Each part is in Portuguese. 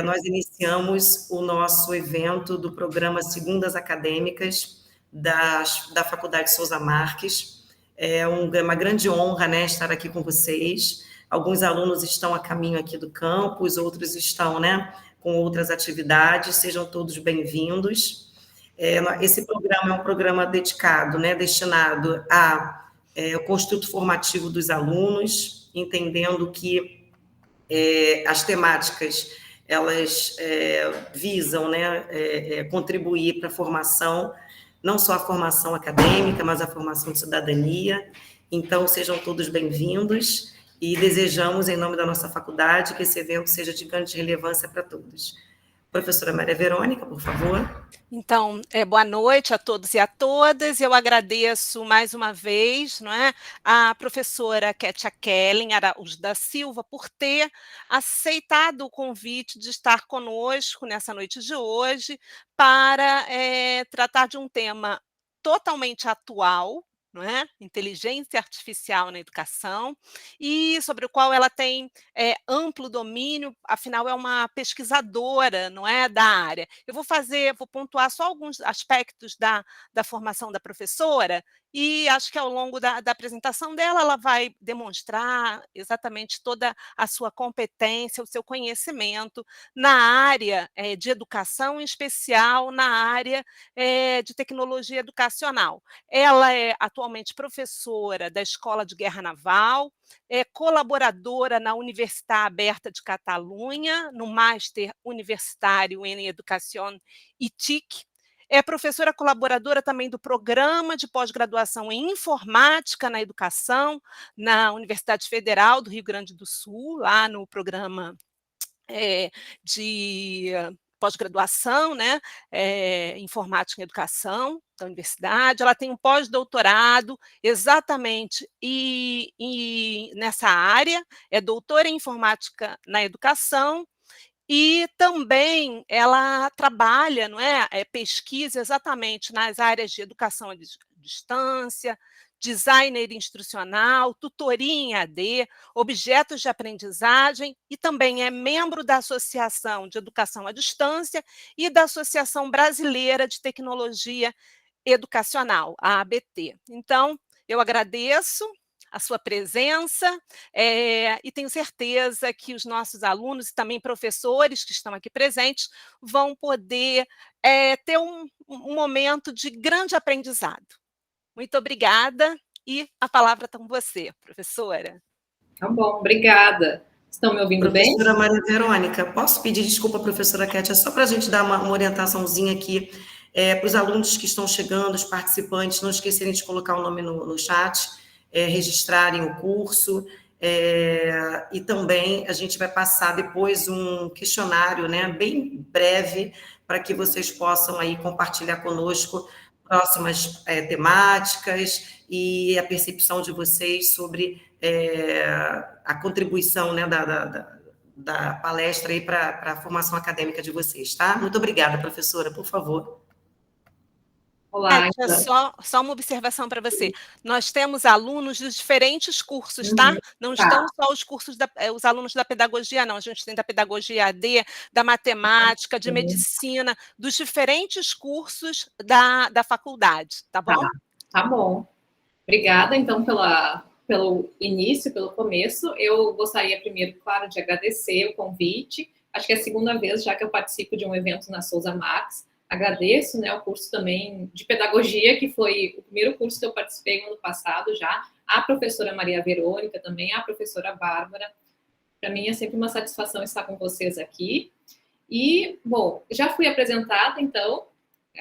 Nós iniciamos o nosso evento do programa Segundas Acadêmicas da Faculdade Souza Marques. É uma grande honra, né, estar aqui com vocês. Alguns alunos estão a caminho aqui do campus, outros estão, né, com outras atividades. Sejam todos bem-vindos. Esse programa é um programa dedicado, né, destinado ao construto formativo dos alunos, entendendo que as temáticas elas visam, né, contribuir para a formação, não só a formação acadêmica, mas a formação de cidadania. Então, sejam todos bem-vindos e desejamos, em nome da nossa faculdade, que esse evento seja de grande relevância para todos. Professora Maria Verônica, por favor. Então, boa noite a todos e a todas. Eu agradeço mais uma vez, não é, a professora Kétia Kellen Araújo da Silva por ter aceitado o convite de estar conosco nessa noite de hoje para tratar de um tema totalmente atual, não é? Inteligência artificial na educação, e sobre o qual ela tem amplo domínio, afinal é uma pesquisadora, não é, da área. Eu vou pontuar só alguns aspectos da formação da professora, e acho que ao longo da apresentação dela, ela vai demonstrar exatamente toda a sua competência, o seu conhecimento na área de educação, em especial na área de tecnologia educacional. Ela é atualmente professora da Escola de Guerra Naval, é colaboradora na Universitat Aberta de Catalunha, no Master Universitário em Educação e TIC. É professora colaboradora também do Programa de Pós-Graduação em Informática na Educação, na Universidade Federal do Rio Grande do Sul, lá no programa de pós-graduação, né, Informática em Educação da universidade. Ela tem um pós-doutorado exatamente nessa área, é doutora em Informática na Educação, e também ela trabalha, não é, pesquisa exatamente nas áreas de educação à distância, designer instrucional, tutoria em AD, objetos de aprendizagem, e também é membro da Associação de Educação à Distância e da Associação Brasileira de Tecnologia Educacional, a ABT. Então, eu agradeço a sua presença, e tenho certeza que os nossos alunos e também professores que estão aqui presentes vão poder ter um momento de grande aprendizado. Muito obrigada, e a palavra está com você, professora. Tá bom, obrigada. Estão me ouvindo bem? Professora Maria Verônica, posso pedir desculpa, professora Kétia, só para a gente dar uma orientaçãozinha aqui para os alunos que estão chegando, os participantes, não esquecerem de colocar o nome no chat, registrarem o curso, e também a gente vai passar depois um questionário, né, bem breve, para que vocês possam aí compartilhar conosco próximas temáticas e a percepção de vocês sobre a contribuição, né, da palestra aí para a formação acadêmica de vocês, tá? Muito obrigada, professora, por favor. Olá. Só uma observação para você. Nós temos alunos de diferentes cursos, tá? Não estão só os alunos da pedagogia, não. A gente tem da pedagogia AD, da matemática, de medicina, dos diferentes cursos da faculdade, tá bom? Tá bom. Obrigada, então, pelo início, pelo começo. Eu gostaria primeiro, claro, de agradecer o convite. Acho que é a segunda vez já que eu participo de um evento na Souza Marques. Agradeço, né, o curso também de pedagogia, que foi o primeiro curso que eu participei no ano passado já, a professora Maria Verônica também, a professora Bárbara. Para mim é sempre uma satisfação estar com vocês aqui. E, bom, já fui apresentada, então,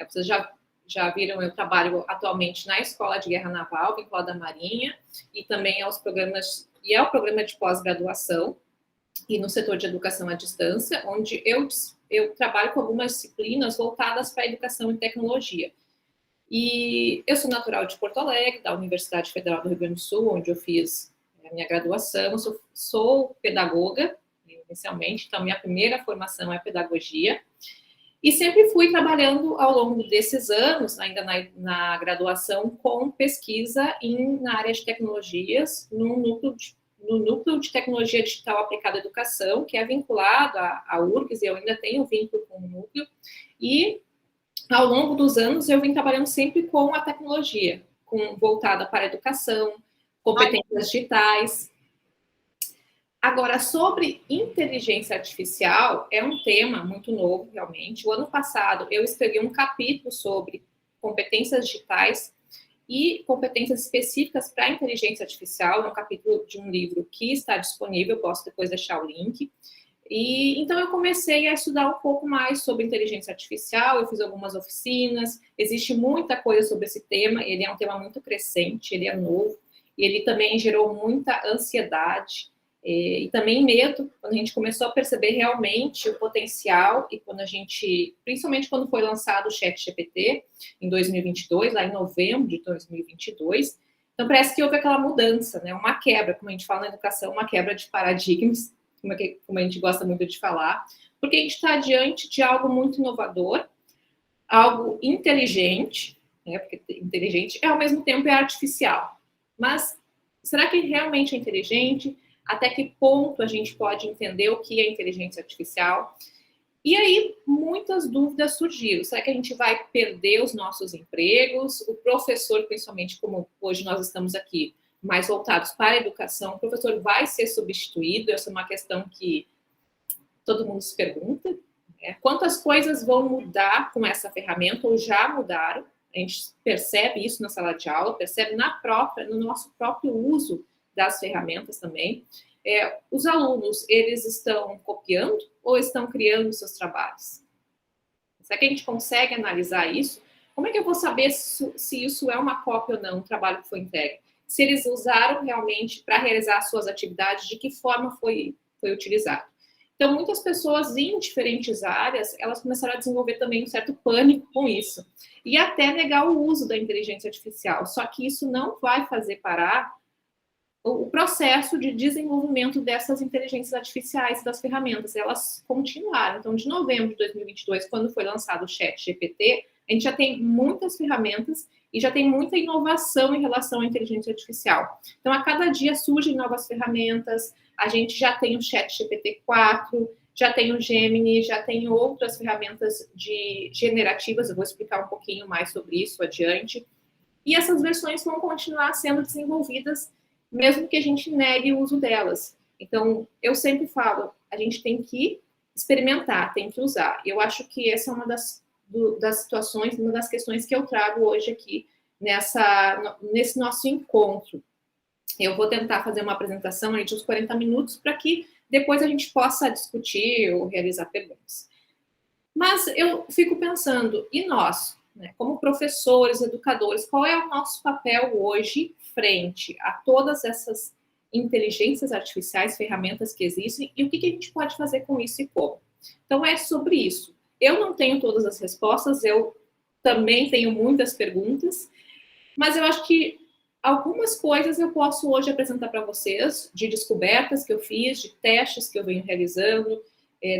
vocês já viram, eu trabalho atualmente na Escola de Guerra Naval, vinculada à Marinha, e também ao programa de pós-graduação, e no setor de educação à distância, onde eu trabalho com algumas disciplinas voltadas para a educação e tecnologia. E eu sou natural de Porto Alegre, da Universidade Federal do Rio Grande do Sul, onde eu fiz a minha graduação. Sou pedagoga, inicialmente, então minha primeira formação é pedagogia. E sempre fui trabalhando ao longo desses anos, ainda na graduação, com pesquisa na área de tecnologias, num no Núcleo de Tecnologia Digital Aplicada à Educação, que é vinculado à URGS, e eu ainda tenho vínculo com o núcleo, e ao longo dos anos eu vim trabalhando sempre com a tecnologia, voltada para a educação, competências digitais. Agora, sobre inteligência artificial, é um tema muito novo, realmente. O ano passado eu escrevi um capítulo sobre competências digitais e competências específicas para a inteligência artificial, é um capítulo de um livro que está disponível, posso depois deixar o link. E então eu comecei a estudar um pouco mais sobre inteligência artificial, eu fiz algumas oficinas, existe muita coisa sobre esse tema, ele é um tema muito crescente, ele é novo, e ele também gerou muita ansiedade e também medo, quando a gente começou a perceber realmente o potencial, e quando a gente, principalmente quando foi lançado o ChatGPT, em 2022, lá em novembro de 2022, então parece que houve aquela mudança, né? Uma quebra, como a gente fala na educação, uma quebra de paradigmas, como a gente gosta muito de falar, porque a gente está diante de algo muito inovador, algo inteligente, né? Porque inteligente ao mesmo tempo é artificial. Mas será que realmente é inteligente? Até que ponto a gente pode entender o que é inteligência artificial? E aí, muitas dúvidas surgiram. Será que a gente vai perder os nossos empregos? O professor, principalmente como hoje nós estamos aqui, mais voltados para a educação, o professor vai ser substituído? Essa é uma questão que todo mundo se pergunta, né? Quantas coisas vão mudar com essa ferramenta, ou já mudaram? A gente percebe isso na sala de aula, percebe no nosso próprio uso das ferramentas também. Os alunos, eles estão copiando ou estão criando seus trabalhos? Será que a gente consegue analisar isso? Como é que eu vou saber se isso é uma cópia ou não, um trabalho que foi entregue? Se eles usaram realmente para realizar suas atividades, de que forma foi utilizado? Então, muitas pessoas em diferentes áreas, elas começaram a desenvolver também um certo pânico com isso. E até negar o uso da inteligência artificial. Só que isso não vai fazer parar o processo de desenvolvimento dessas inteligências artificiais, das ferramentas. Elas continuaram. Então, de novembro de 2022, quando foi lançado o ChatGPT, a gente já tem muitas ferramentas e já tem muita inovação em relação à inteligência artificial. Então, a cada dia surgem novas ferramentas, a gente já tem o ChatGPT 4, já tem o Gemini, já tem outras ferramentas generativas, eu vou explicar um pouquinho mais sobre isso adiante. E essas versões vão continuar sendo desenvolvidas, mesmo que a gente negue o uso delas. Então, eu sempre falo, a gente tem que experimentar, tem que usar. Eu acho que essa é uma das situações, uma das questões que eu trago hoje aqui nesse nosso encontro. Eu vou tentar fazer uma apresentação aí de uns 40 minutos para que depois a gente possa discutir ou realizar perguntas. Mas eu fico pensando, e nós, né, como professores, educadores, qual é o nosso papel hoje frente a todas essas inteligências artificiais, ferramentas que existem, e o que a gente pode fazer com isso e como? Então, é sobre isso. Eu não tenho todas as respostas, eu também tenho muitas perguntas, mas eu acho que algumas coisas eu posso hoje apresentar para vocês, de descobertas que eu fiz, de testes que eu venho realizando.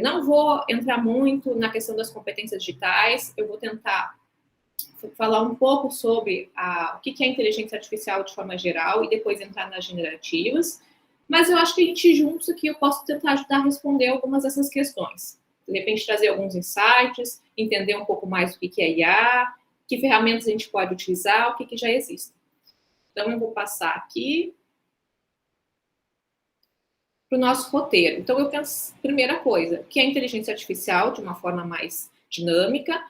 Não vou entrar muito na questão das competências digitais, eu vou tentar falar um pouco sobre o que é inteligência artificial de forma geral e depois entrar nas generativas, mas eu acho que a gente juntos aqui eu posso tentar ajudar a responder algumas dessas questões. De repente trazer alguns insights, entender um pouco mais o que é IA, que ferramentas a gente pode utilizar, o que já existe. Então, eu vou passar aqui para o nosso roteiro. Então, eu penso, primeira coisa, que é a inteligência artificial de uma forma mais dinâmica,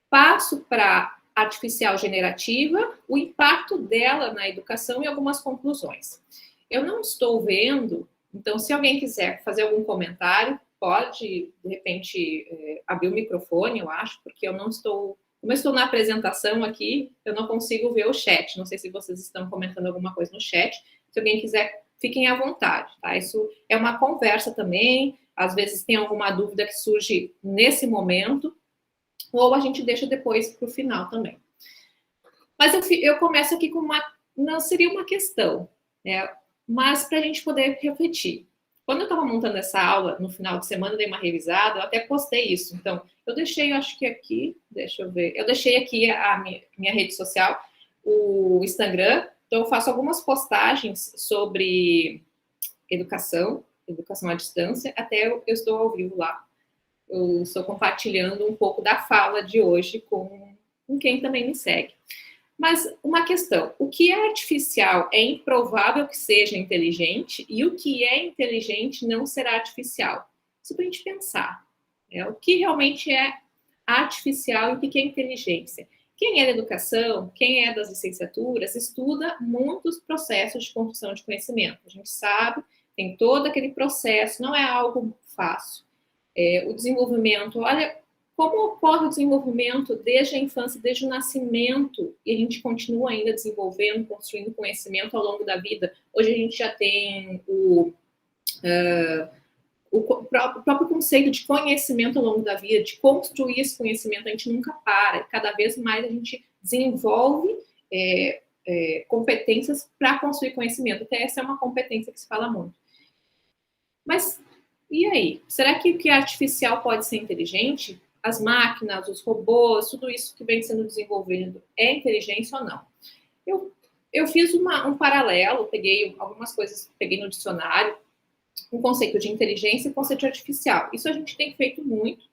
passo para artificial generativa, o impacto dela na educação e algumas conclusões. Eu não estou vendo, então, se alguém quiser fazer algum comentário, pode, de repente, abrir o microfone, eu acho, porque eu não estou... Como eu estou na apresentação aqui, eu não consigo ver o chat. Não sei se vocês estão comentando alguma coisa no chat. Se alguém quiser, fiquem à vontade, tá? Isso é uma conversa também. Às vezes tem alguma dúvida que surge nesse momento, ou a gente deixa depois para o final também. Mas eu começo aqui com não seria uma questão, né? Mas para a gente poder refletir. Quando eu estava montando essa aula, no final de semana, dei uma revisada, eu até postei isso. Então, eu deixei, acho que aqui, deixa eu ver, eu deixei aqui a minha rede social, o Instagram, então eu faço algumas postagens sobre educação à distância, até eu estou ao vivo lá. Eu estou compartilhando um pouco da fala de hoje com quem também me segue. Mas uma questão, o que é artificial é improvável que seja inteligente e o que é inteligente não será artificial. Isso para a gente pensar. O que realmente é artificial e o que é inteligência. Quem é da educação, quem é das licenciaturas, estuda muitos processos de construção de conhecimento. A gente sabe, tem todo aquele processo, não é algo fácil. O desenvolvimento, olha como ocorre o desenvolvimento desde a infância, desde o nascimento, e a gente continua ainda desenvolvendo, construindo conhecimento ao longo da vida. Hoje a gente já tem o próprio conceito de conhecimento ao longo da vida, de construir esse conhecimento, a gente nunca para, cada vez mais a gente desenvolve competências para construir conhecimento, até essa é uma competência que se fala muito. Mas, e aí? Será que o que é artificial pode ser inteligente? As máquinas, os robôs, tudo isso que vem sendo desenvolvido é inteligência ou não? Eu fiz um paralelo, peguei algumas coisas, peguei no dicionário, um conceito de inteligência e conceito de artificial. Isso a gente tem feito muito.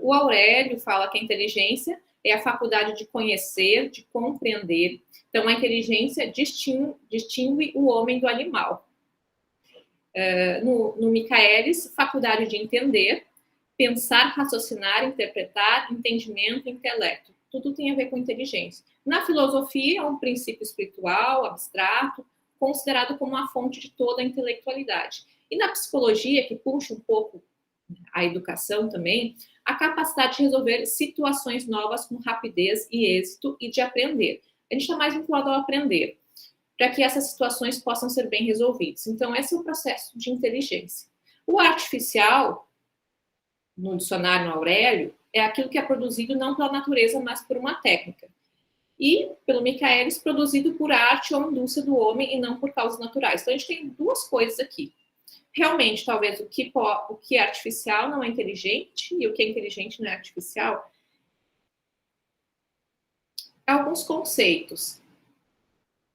O Aurélio fala que a inteligência é a faculdade de conhecer, de compreender. Então, a inteligência distingue o homem do animal. No Michaelis, faculdade de entender, pensar, raciocinar, interpretar, entendimento, intelecto. Tudo tem a ver com inteligência. Na filosofia, é um princípio espiritual, abstrato, considerado como a fonte de toda a intelectualidade. E na psicologia, que puxa um pouco a educação também, a capacidade de resolver situações novas com rapidez e êxito e de aprender. A gente está mais vinculado ao aprender, para que essas situações possam ser bem resolvidas. Então, esse é o processo de inteligência. O artificial, no dicionário no Aurélio, é aquilo que é produzido não pela natureza, mas por uma técnica. E, pelo Michaelis, produzido por arte ou indústria do homem e não por causas naturais. Então, a gente tem duas coisas aqui. Realmente, talvez o que é artificial não é inteligente e o que é inteligente não é artificial. Alguns conceitos.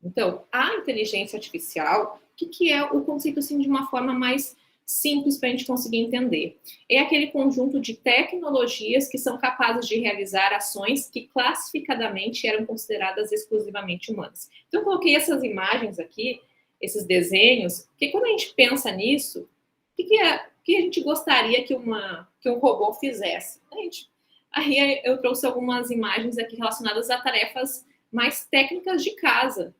Então, a inteligência artificial, o que é o conceito assim, de uma forma mais simples para a gente conseguir entender? É aquele conjunto de tecnologias que são capazes de realizar ações que classificadamente eram consideradas exclusivamente humanas. Então, eu coloquei essas imagens aqui, esses desenhos, porque quando a gente pensa nisso, o que a gente gostaria que um robô fizesse? Aí eu trouxe algumas imagens aqui relacionadas a tarefas mais técnicas de casa.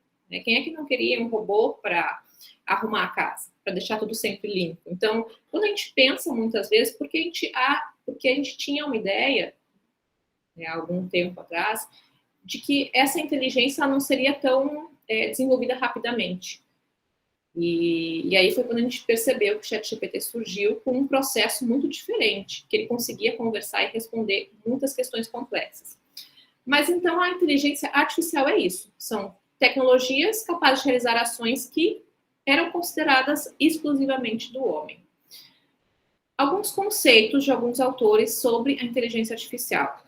Quem é que não queria um robô para arrumar a casa, para deixar tudo sempre limpo? Então, quando a gente pensa muitas vezes, porque a gente tinha uma ideia, há algum tempo atrás, de que essa inteligência não seria tão desenvolvida rapidamente. E aí foi quando a gente percebeu que o ChatGPT surgiu com um processo muito diferente, que ele conseguia conversar e responder muitas questões complexas. Mas então a inteligência artificial é isso, são tecnologias capazes de realizar ações que eram consideradas exclusivamente do homem. Alguns conceitos de alguns autores sobre a inteligência artificial.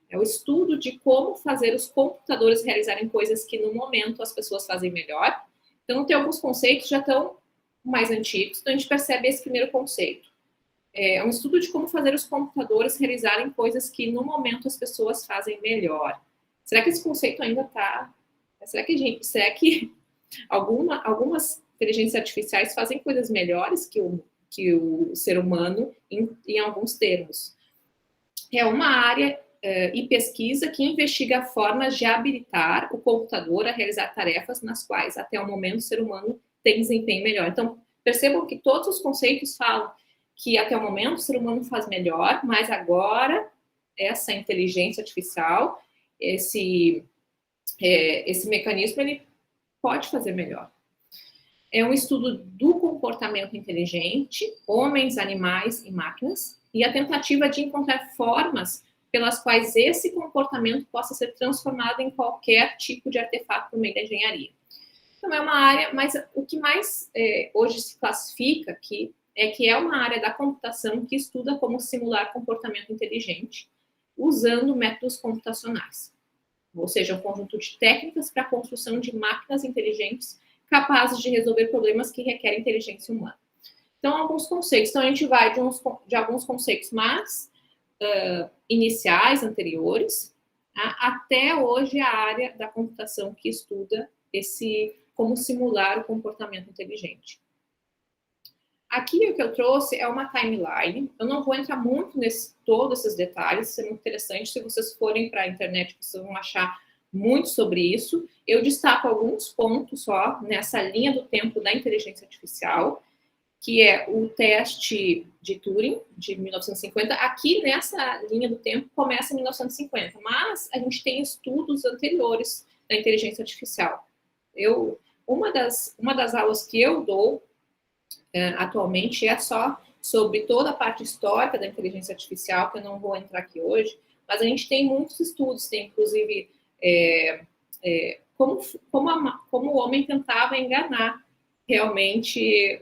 É o estudo de como fazer os computadores realizarem coisas que no momento as pessoas fazem melhor. Então, tem alguns conceitos que já estão mais antigos, então a gente percebe esse primeiro conceito. É um estudo de como fazer os computadores realizarem coisas que no momento as pessoas fazem melhor. Será que esse conceito ainda está... Será que algumas inteligências artificiais fazem coisas melhores que o ser humano em alguns termos? É uma área e pesquisa que investiga formas de habilitar o computador a realizar tarefas nas quais, até o momento, o ser humano tem desempenho melhor. Então, percebam que todos os conceitos falam que, até o momento, o ser humano faz melhor, mas agora, essa inteligência artificial, esse mecanismo, ele pode fazer melhor. É um estudo do comportamento inteligente, homens, animais e máquinas, e a tentativa de encontrar formas pelas quais esse comportamento possa ser transformado em qualquer tipo de artefato por meio da engenharia. Então, é uma área, mas o que mais hoje se classifica aqui é que é uma área da computação que estuda como simular comportamento inteligente usando métodos computacionais. Ou seja, um conjunto de técnicas para a construção de máquinas inteligentes capazes de resolver problemas que requerem inteligência humana. Então, alguns conceitos. Então, a gente vai de alguns conceitos mais iniciais, anteriores, até hoje a área da computação que estuda como simular o comportamento inteligente. Aqui o que eu trouxe é uma timeline. Eu não vou entrar muito todos esses detalhes, isso é muito interessante. Se vocês forem para a internet, vocês vão achar muito sobre isso. Eu destaco alguns pontos só nessa linha do tempo da inteligência artificial, que é o teste de Turing, de 1950. Aqui, nessa linha do tempo, começa em 1950, mas a gente tem estudos anteriores da inteligência artificial. Uma das aulas que eu dou atualmente é só sobre toda a parte histórica da inteligência artificial, que eu não vou entrar aqui hoje, mas a gente tem muitos estudos, tem inclusive como o homem tentava enganar realmente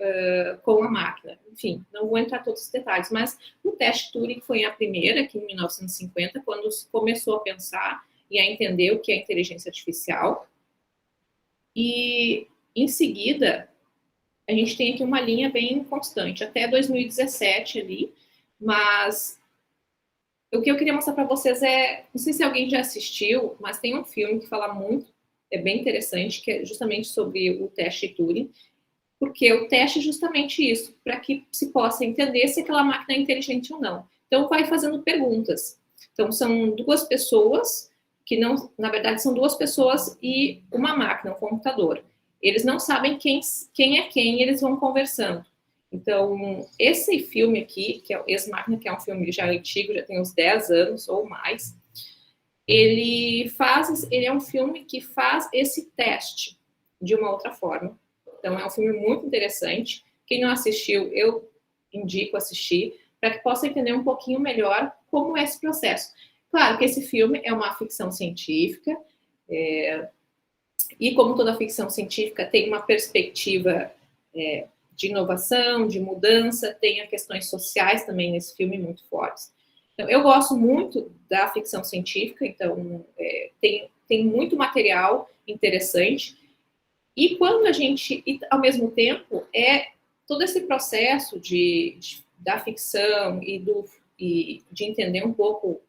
com a máquina. Enfim, não vou entrar em todos os detalhes, mas o teste Turing foi a primeira, aqui em 1950, quando se começou a pensar e a entender o que é inteligência artificial. E, em seguida, a gente tem aqui uma linha bem constante, até 2017 ali, mas o que eu queria mostrar para vocês não sei se alguém já assistiu, mas tem um filme que fala muito, é bem interessante, que é justamente sobre o teste Turing, porque o teste é justamente isso, para que se possa entender se aquela máquina é inteligente ou não. Então, vai fazendo perguntas. Então, são duas pessoas, que não, na verdade, são duas pessoas e uma máquina, um computador. Eles não sabem quem é quem, eles vão conversando. Então, esse filme aqui, que é o Ex-Machina, que é um filme já antigo, já tem uns 10 anos ou mais, ele é um filme que faz esse teste de uma outra forma. Então, é um filme muito interessante. Quem não assistiu, eu indico assistir, para que possa entender um pouquinho melhor como é esse processo. Claro que esse filme é uma ficção científica, e como toda ficção científica tem uma perspectiva de inovação, de mudança, tem questões sociais também nesse filme muito fortes. Então, eu gosto muito da ficção científica, então tem muito material interessante. E quando ao mesmo tempo, todo esse processo da ficção e de entender um pouco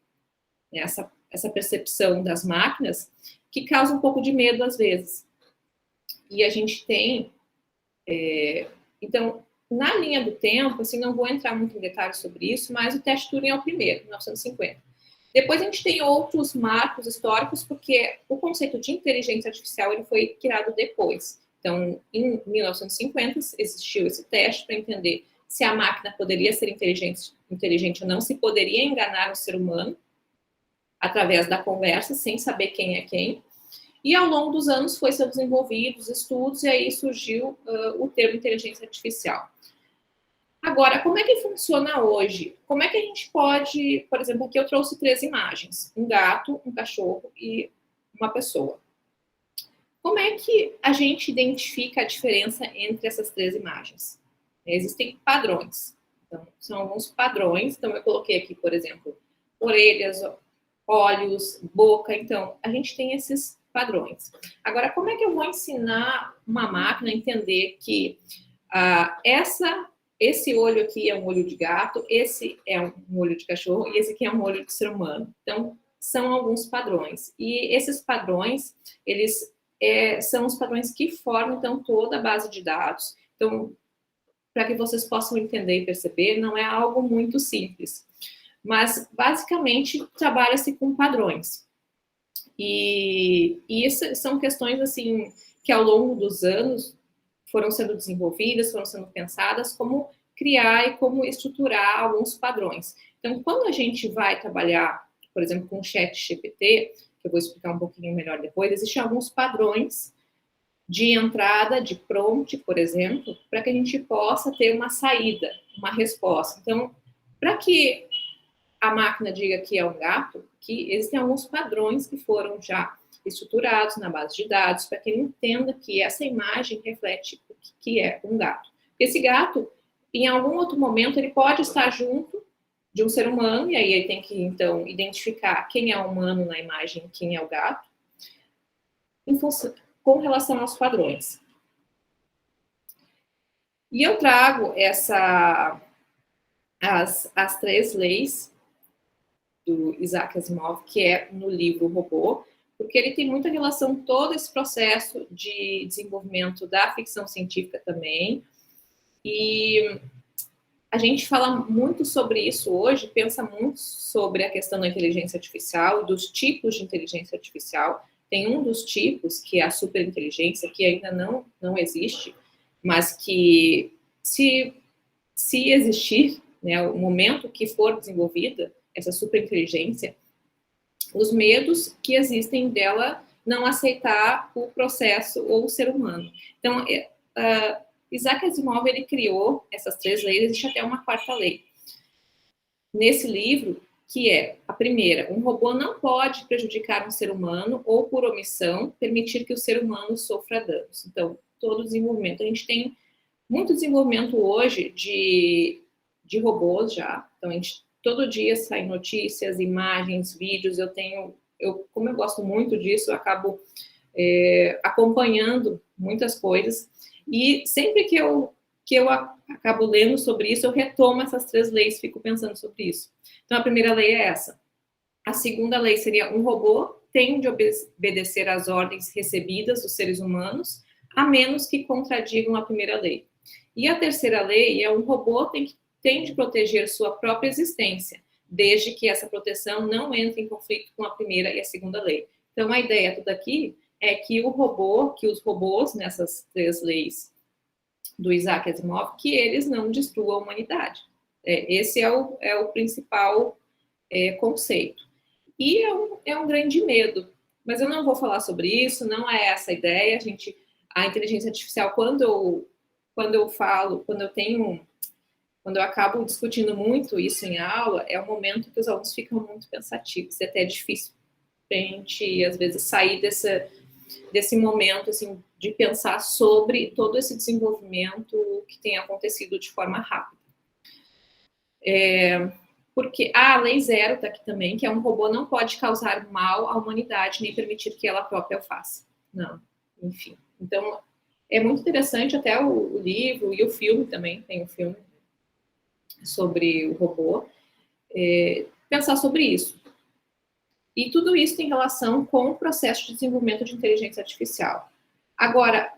essa percepção das máquinas, que causa um pouco de medo às vezes. E a gente tem... Então, na linha do tempo, assim, não vou entrar muito em detalhes sobre isso, mas o teste Turing é o primeiro, 1950. Depois a gente tem outros marcos históricos, porque o conceito de inteligência artificial ele foi criado depois. Então, em 1950, existiu esse teste para entender se a máquina poderia ser inteligente ou não, se poderia enganar o ser humano através da conversa, sem saber quem é quem. E ao longo dos anos foi sendo desenvolvidos estudos e aí surgiu o termo inteligência artificial. Agora, como é que funciona hoje? Como é que a gente pode... Por exemplo, aqui eu trouxe 3 imagens. Um gato, um cachorro e uma pessoa. Como é que a gente identifica a diferença entre essas 3 imagens? Existem padrões. Então, são alguns padrões. Então, eu coloquei aqui, por exemplo, orelhas, olhos, boca. Então, a gente tem esses padrões. Agora, como é que eu vou ensinar uma máquina a entender que esse olho aqui é um olho de gato, esse é um olho de cachorro e esse aqui é um olho de ser humano? Então, são alguns padrões. E esses padrões, eles são os padrões que formam, então, toda a base de dados. Então, para que vocês possam entender e perceber, não é algo muito simples. Mas, basicamente, trabalha-se com padrões. E isso são questões, assim, que ao longo dos anos foram sendo desenvolvidas, foram sendo pensadas, como criar e como estruturar alguns padrões. Então, quando a gente vai trabalhar, por exemplo, com o ChatGPT, que eu vou explicar um pouquinho melhor depois, existem alguns padrões de entrada, de prompt, por exemplo, para que a gente possa ter uma saída, uma resposta. Então, para que a máquina diga que é um gato, que existem alguns padrões que foram já estruturados na base de dados, para que ele entenda que essa imagem reflete o que é um gato. Esse gato, em algum outro momento, ele pode estar junto de um ser humano, e aí ele tem que, então, identificar quem é o humano na imagem e quem é o gato, com relação aos padrões. E eu trago as 3 leis do Isaac Asimov, que é no livro Robô, porque ele tem muita relação com todo esse processo de desenvolvimento da ficção científica também. E a gente fala muito sobre isso hoje, pensa muito sobre a questão da inteligência artificial, dos tipos de inteligência artificial. Tem um dos tipos, que é a superinteligência, que ainda não existe, mas que se existir, né, o momento que for desenvolvida essa superinteligência, os medos que existem dela não aceitar o processo ou o ser humano. Então, Isaac Asimov, ele criou essas 3 leis, existe até uma 4ª lei. Nesse livro, que é a primeira, um robô não pode prejudicar um ser humano ou, por omissão, permitir que o ser humano sofra danos. Então, todo desenvolvimento. A gente tem muito desenvolvimento hoje de robôs já. Então, a gente, todo dia saem notícias, imagens, vídeos. Como eu gosto muito disso, eu acabo acompanhando muitas coisas. E sempre que eu acabo lendo sobre isso, eu retomo essas 3 leis, fico pensando sobre isso. Então, a primeira lei é essa. A segunda lei seria: um robô tem de obedecer às ordens recebidas dos seres humanos, a menos que contradigam a primeira lei. E a terceira lei é: um robô tem de proteger sua própria existência, desde que essa proteção não entre em conflito com a primeira e a segunda lei. Então, a ideia toda aqui é que os robôs, nessas 3 leis do Isaac Asimov, que eles não destruam a humanidade. Esse é o principal conceito. E é um grande medo. Mas eu não vou falar sobre isso, não é essa a ideia. A inteligência artificial, quando eu acabo discutindo muito isso em aula, é um momento que os alunos ficam muito pensativos. É até difícil para a gente, às vezes, sair desse momento, assim, de pensar sobre todo esse desenvolvimento que tem acontecido de forma rápida. Porque a Lei Zero está aqui também, que é: um robô não pode causar mal à humanidade, nem permitir que ela própria o faça. Não, enfim. Então, é muito interessante até o livro e o filme também, tem um filme sobre o robô, pensar sobre isso. E tudo isso tem relação com o processo de desenvolvimento de inteligência artificial. Agora,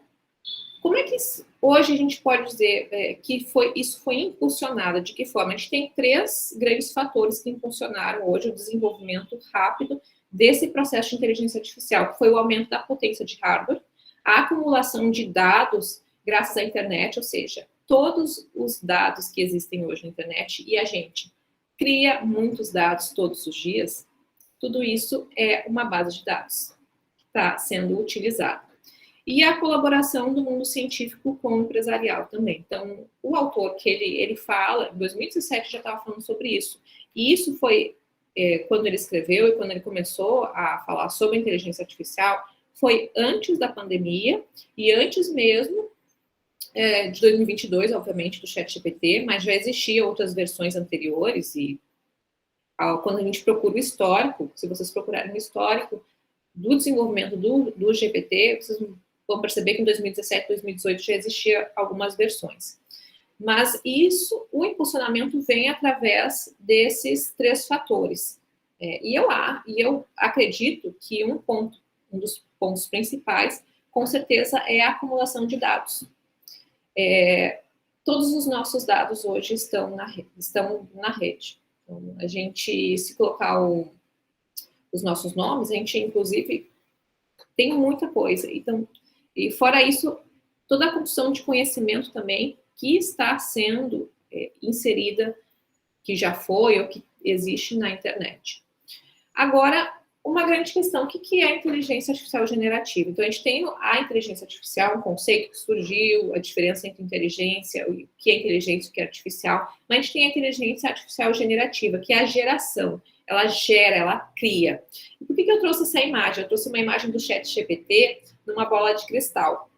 como é que hoje a gente pode dizer que isso foi impulsionado? De que forma? A gente tem 3 grandes fatores que impulsionaram hoje o desenvolvimento rápido desse processo de inteligência artificial, que foi o aumento da potência de hardware, a acumulação de dados graças à internet, ou seja, todos os dados que existem hoje na internet, e a gente cria muitos dados todos os dias. Tudo isso é uma base de dados que está sendo utilizada. E a colaboração do mundo científico com o empresarial também. Então, o autor que ele fala, em 2017 já estava falando sobre isso. E isso foi, quando ele escreveu e quando ele começou a falar sobre inteligência artificial, foi antes da pandemia e antes mesmo de 2022, obviamente, do ChatGPT, mas já existiam outras versões anteriores. E quando a gente procura o histórico, se vocês procurarem o histórico do desenvolvimento do GPT, vocês vão perceber que em 2017, 2018 já existia algumas versões. Mas o impulsionamento vem através desses 3 fatores. E eu acredito que um dos pontos principais, com certeza, é a acumulação de dados. Todos os nossos dados hoje estão na rede. Então, a gente, se colocar os nossos nomes, a gente, inclusive, tem muita coisa. Então, e fora isso, toda a construção de conhecimento também que está sendo inserida, que já foi ou que existe na internet. Agora, uma grande questão: o que é a inteligência artificial generativa? Então, a gente tem a inteligência artificial, um conceito que surgiu, a diferença entre inteligência, o que é inteligência e o que é artificial, mas a gente tem a inteligência artificial generativa, que é a geração. Ela gera, ela cria. E por que eu trouxe essa imagem? Eu trouxe uma imagem do ChatGPT numa bola de cristal.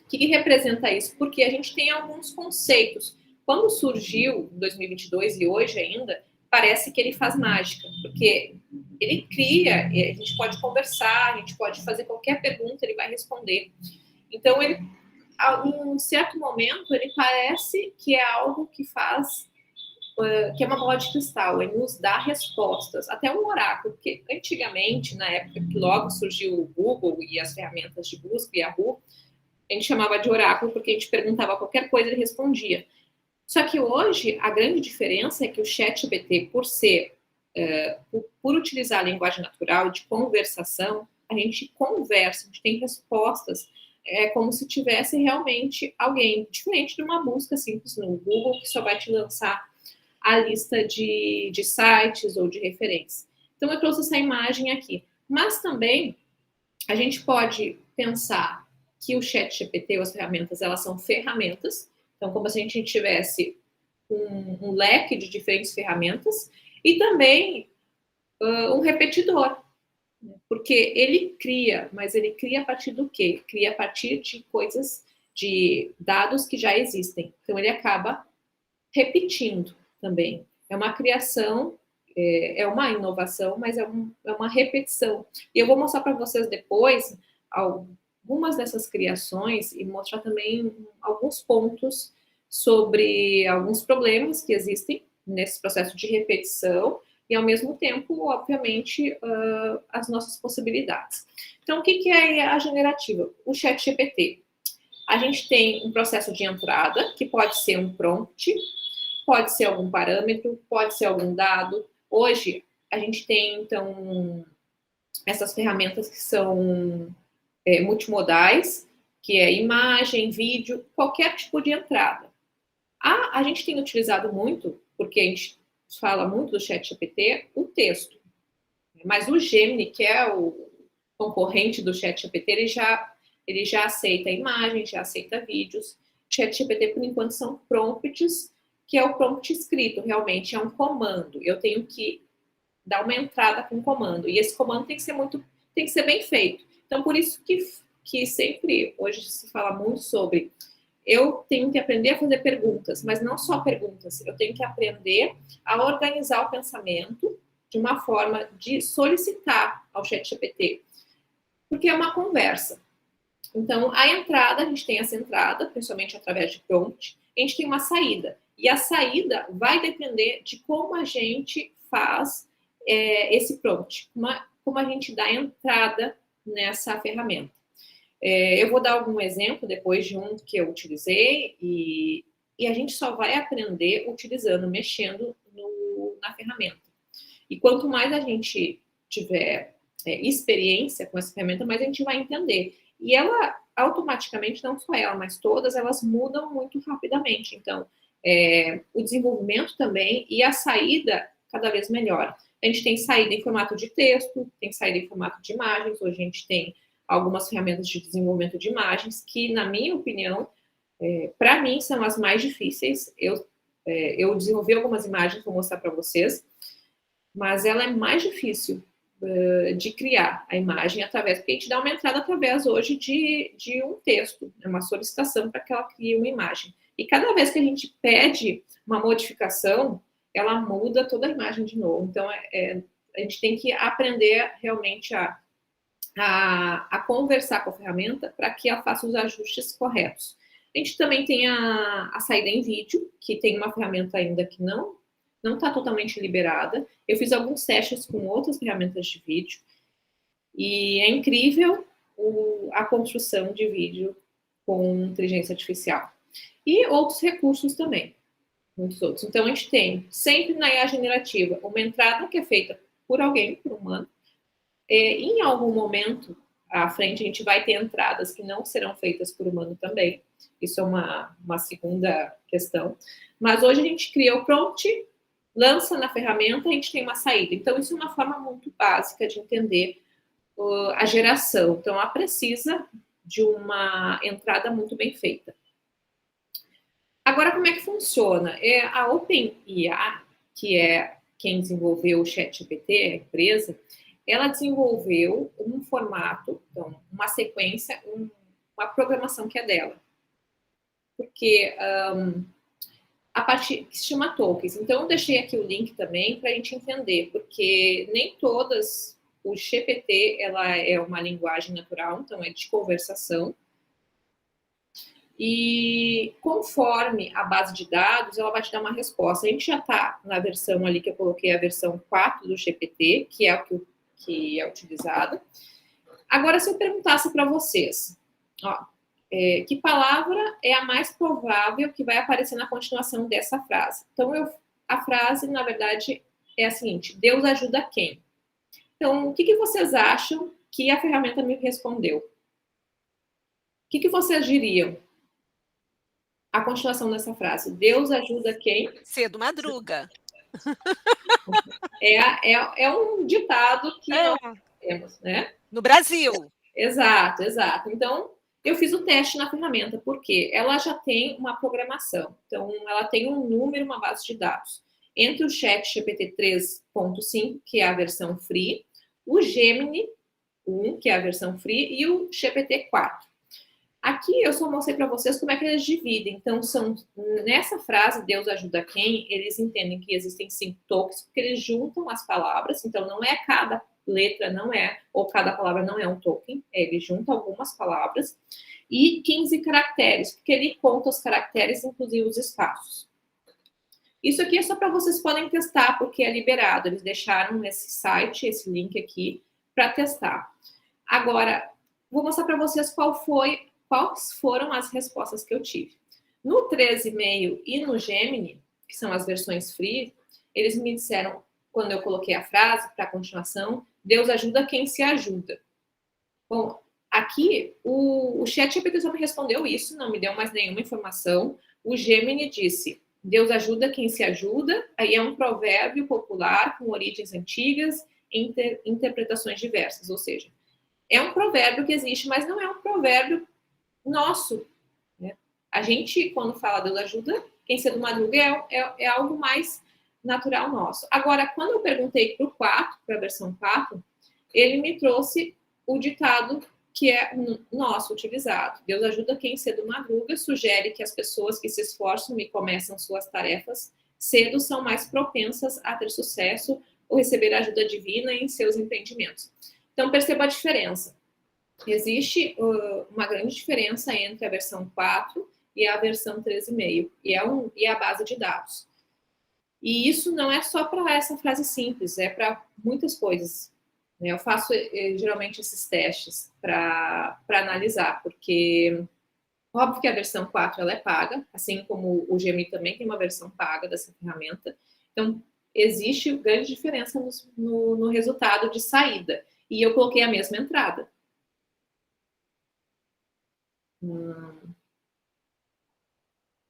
O que representa isso? Porque a gente tem alguns conceitos. Quando surgiu em 2022 e hoje ainda, parece que ele faz mágica, porque ele cria, a gente pode conversar, a gente pode fazer qualquer pergunta, ele vai responder. Então, em um certo momento, ele parece que é algo que faz, que é uma bola de cristal, ele nos dá respostas, até um oráculo, porque antigamente, na época que logo surgiu o Google e as ferramentas de busca, Yahoo, a gente chamava de oráculo porque a gente perguntava qualquer coisa e ele respondia. Só que hoje, a grande diferença é que o ChatGPT, por ser, por utilizar a linguagem natural de conversação, a gente conversa, a gente tem respostas, é como se tivesse realmente alguém, diferente de uma busca simples no Google, que só vai te lançar a lista de sites ou de referências. Então, eu trouxe essa imagem aqui. Mas também, a gente pode pensar que o ChatGPT, ou as ferramentas, elas são ferramentas. Então, como se a gente tivesse um leque de diferentes ferramentas e também um repetidor. Porque ele cria, mas ele cria a partir do quê? Cria a partir de coisas, de dados que já existem. Então, ele acaba repetindo também. É uma criação, é uma inovação, mas é uma repetição. E eu vou mostrar para vocês depois algumas dessas criações e mostrar também alguns pontos sobre alguns problemas que existem nesse processo de repetição e, ao mesmo tempo, obviamente, as nossas possibilidades. Então, o que é a generativa? O ChatGPT. A gente tem um processo de entrada, que pode ser um prompt, pode ser algum parâmetro, pode ser algum dado. Hoje, a gente tem, então, essas ferramentas que são multimodais, que é imagem, vídeo, qualquer tipo de entrada. A gente tem utilizado muito, porque a gente fala muito do ChatGPT, o texto. Mas o Gemini, que é o concorrente do ChatGPT, ele já aceita imagem, já aceita vídeos. O ChatGPT, por enquanto, são prompts, que é o prompt escrito, realmente é um comando. Eu tenho que dar uma entrada com um comando. E esse comando tem que ser bem feito. Então, por isso que sempre, hoje se fala muito sobre, eu tenho que aprender a fazer perguntas, mas não só perguntas, eu tenho que aprender a organizar o pensamento de uma forma de solicitar ao ChatGPT, porque é uma conversa. Então, a entrada, a gente tem essa entrada, principalmente através de prompt, a gente tem uma saída, e a saída vai depender de como a gente faz esse prompt, como a gente dá entrada nessa ferramenta. Eu vou dar algum exemplo depois de um que eu utilizei e a gente só vai aprender utilizando, mexendo na ferramenta. E quanto mais a gente tiver experiência com essa ferramenta, mais a gente vai entender. E ela, automaticamente, não só ela, mas todas, elas mudam muito rapidamente. Então, o desenvolvimento também e a saída cada vez melhor. A gente tem saída em formato de texto, tem saída em formato de imagens, hoje a gente tem algumas ferramentas de desenvolvimento de imagens que, na minha opinião, para mim, são as mais difíceis. Eu desenvolvi algumas imagens, vou mostrar para vocês, mas ela é mais difícil de criar a imagem através, porque a gente dá uma entrada através hoje de um texto, uma solicitação para que ela crie uma imagem. E cada vez que a gente pede uma modificação, ela muda toda a imagem de novo. Então, a gente tem que aprender realmente a conversar com a ferramenta para que ela faça os ajustes corretos. A gente também tem a saída em vídeo, que tem uma ferramenta ainda que não está totalmente liberada. Eu fiz alguns testes com outras ferramentas de vídeo e é incrível a construção de vídeo com inteligência artificial. E outros recursos também, muitos outros. Então, a gente tem sempre na IA generativa uma entrada que é feita por alguém, por humano. Em algum momento à frente, a gente vai ter entradas que não serão feitas por humano também. Isso é uma segunda questão. Mas hoje a gente cria o prompt, lança na ferramenta, a gente tem uma saída. Então, isso é uma forma muito básica de entender a geração. Então, ela precisa de uma entrada muito bem feita. Agora, como é que funciona? A OpenIA, que é quem desenvolveu o ChatGPT, a empresa, ela desenvolveu um formato, então, uma sequência, uma programação que é dela. Porque a partir que se chama tokens. Então, eu deixei aqui o link também para a gente entender, porque nem todas, o GPT, ela é uma linguagem natural, então é de conversação. E conforme a base de dados, ela vai te dar uma resposta. A gente já está na versão ali que eu coloquei, a versão 4 do GPT, que é o que é utilizado. Agora, se eu perguntasse para vocês, ó, que palavra é a mais provável que vai aparecer na continuação dessa frase? Então, a frase, na verdade, é a seguinte: Deus ajuda quem? Então, o que vocês acham que a ferramenta me respondeu? O que vocês diriam? A continuação dessa frase: Deus ajuda quem? Cedo madruga. É um ditado que nós temos, né? No Brasil. Exato. Então, eu fiz o teste na ferramenta, porque ela já tem uma programação. Então, ela tem um número, uma base de dados. Entre o ChatGPT 3.5, que é a versão free, o Gemini 1, que é a versão free, e o GPT-4. Aqui eu só mostrei para vocês como é que eles dividem. Então, nessa frase, Deus ajuda quem, eles entendem que existem 5 tokens, porque eles juntam as palavras. Então, não é cada letra, ou cada palavra não é um token, ele junta algumas palavras. E 15 caracteres, porque ele conta os caracteres, inclusive os espaços. Isso aqui é só para vocês poderem testar, porque é liberado. Eles deixaram esse site, esse link aqui, para testar. Agora, vou mostrar para vocês quais foram as respostas que eu tive. No 13,5 e no Gemini, que são as versões free, eles me disseram, quando eu coloquei a frase para a continuação, Deus ajuda quem se ajuda. Bom, aqui o ChatGPT só me respondeu isso, não me deu mais nenhuma informação. O Gemini disse: Deus ajuda quem se ajuda. Aí é um provérbio popular com origens antigas e interpretações diversas. Ou seja, é um provérbio que existe, mas não é um provérbrio nosso. Né? A gente, quando fala Deus ajuda quem cedo madruga, é algo mais natural nosso. Agora, quando eu perguntei para a versão 4, ele me trouxe o ditado que é nosso utilizado. Deus ajuda quem cedo madruga, sugere que as pessoas que se esforçam e começam suas tarefas cedo são mais propensas a ter sucesso ou receber ajuda divina em seus empreendimentos. Então, perceba a diferença. Existe uma grande diferença entre a versão 4 e a versão 13,5, e a base de dados. E isso não é só para essa frase simples, é para muitas coisas. Eu faço geralmente esses testes para analisar, porque óbvio que a versão 4 ela é paga, assim como o Gemini também tem uma versão paga dessa ferramenta. Então, existe grande diferença no resultado de saída. E eu coloquei a mesma entrada.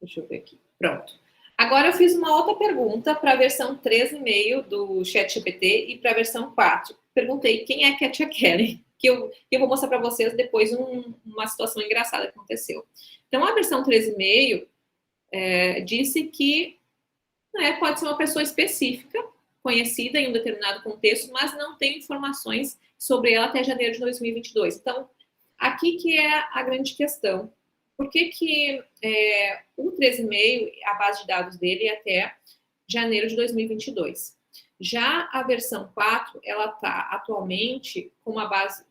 Deixa eu ver aqui. Pronto. Agora eu fiz uma outra pergunta para a versão 3,5 do ChatGPT e para a versão 4. Perguntei quem é Katia Kelly, que eu vou mostrar para vocês depois uma situação engraçada que aconteceu. Então, a versão 3,5 disse que pode ser uma pessoa específica, conhecida em um determinado contexto, mas não tem informações sobre ela até janeiro de 2022. Então, aqui que é a grande questão. Por que o 13,5, a base de dados dele é até janeiro de 2022? Já a versão 4, ela está atualmente com uma base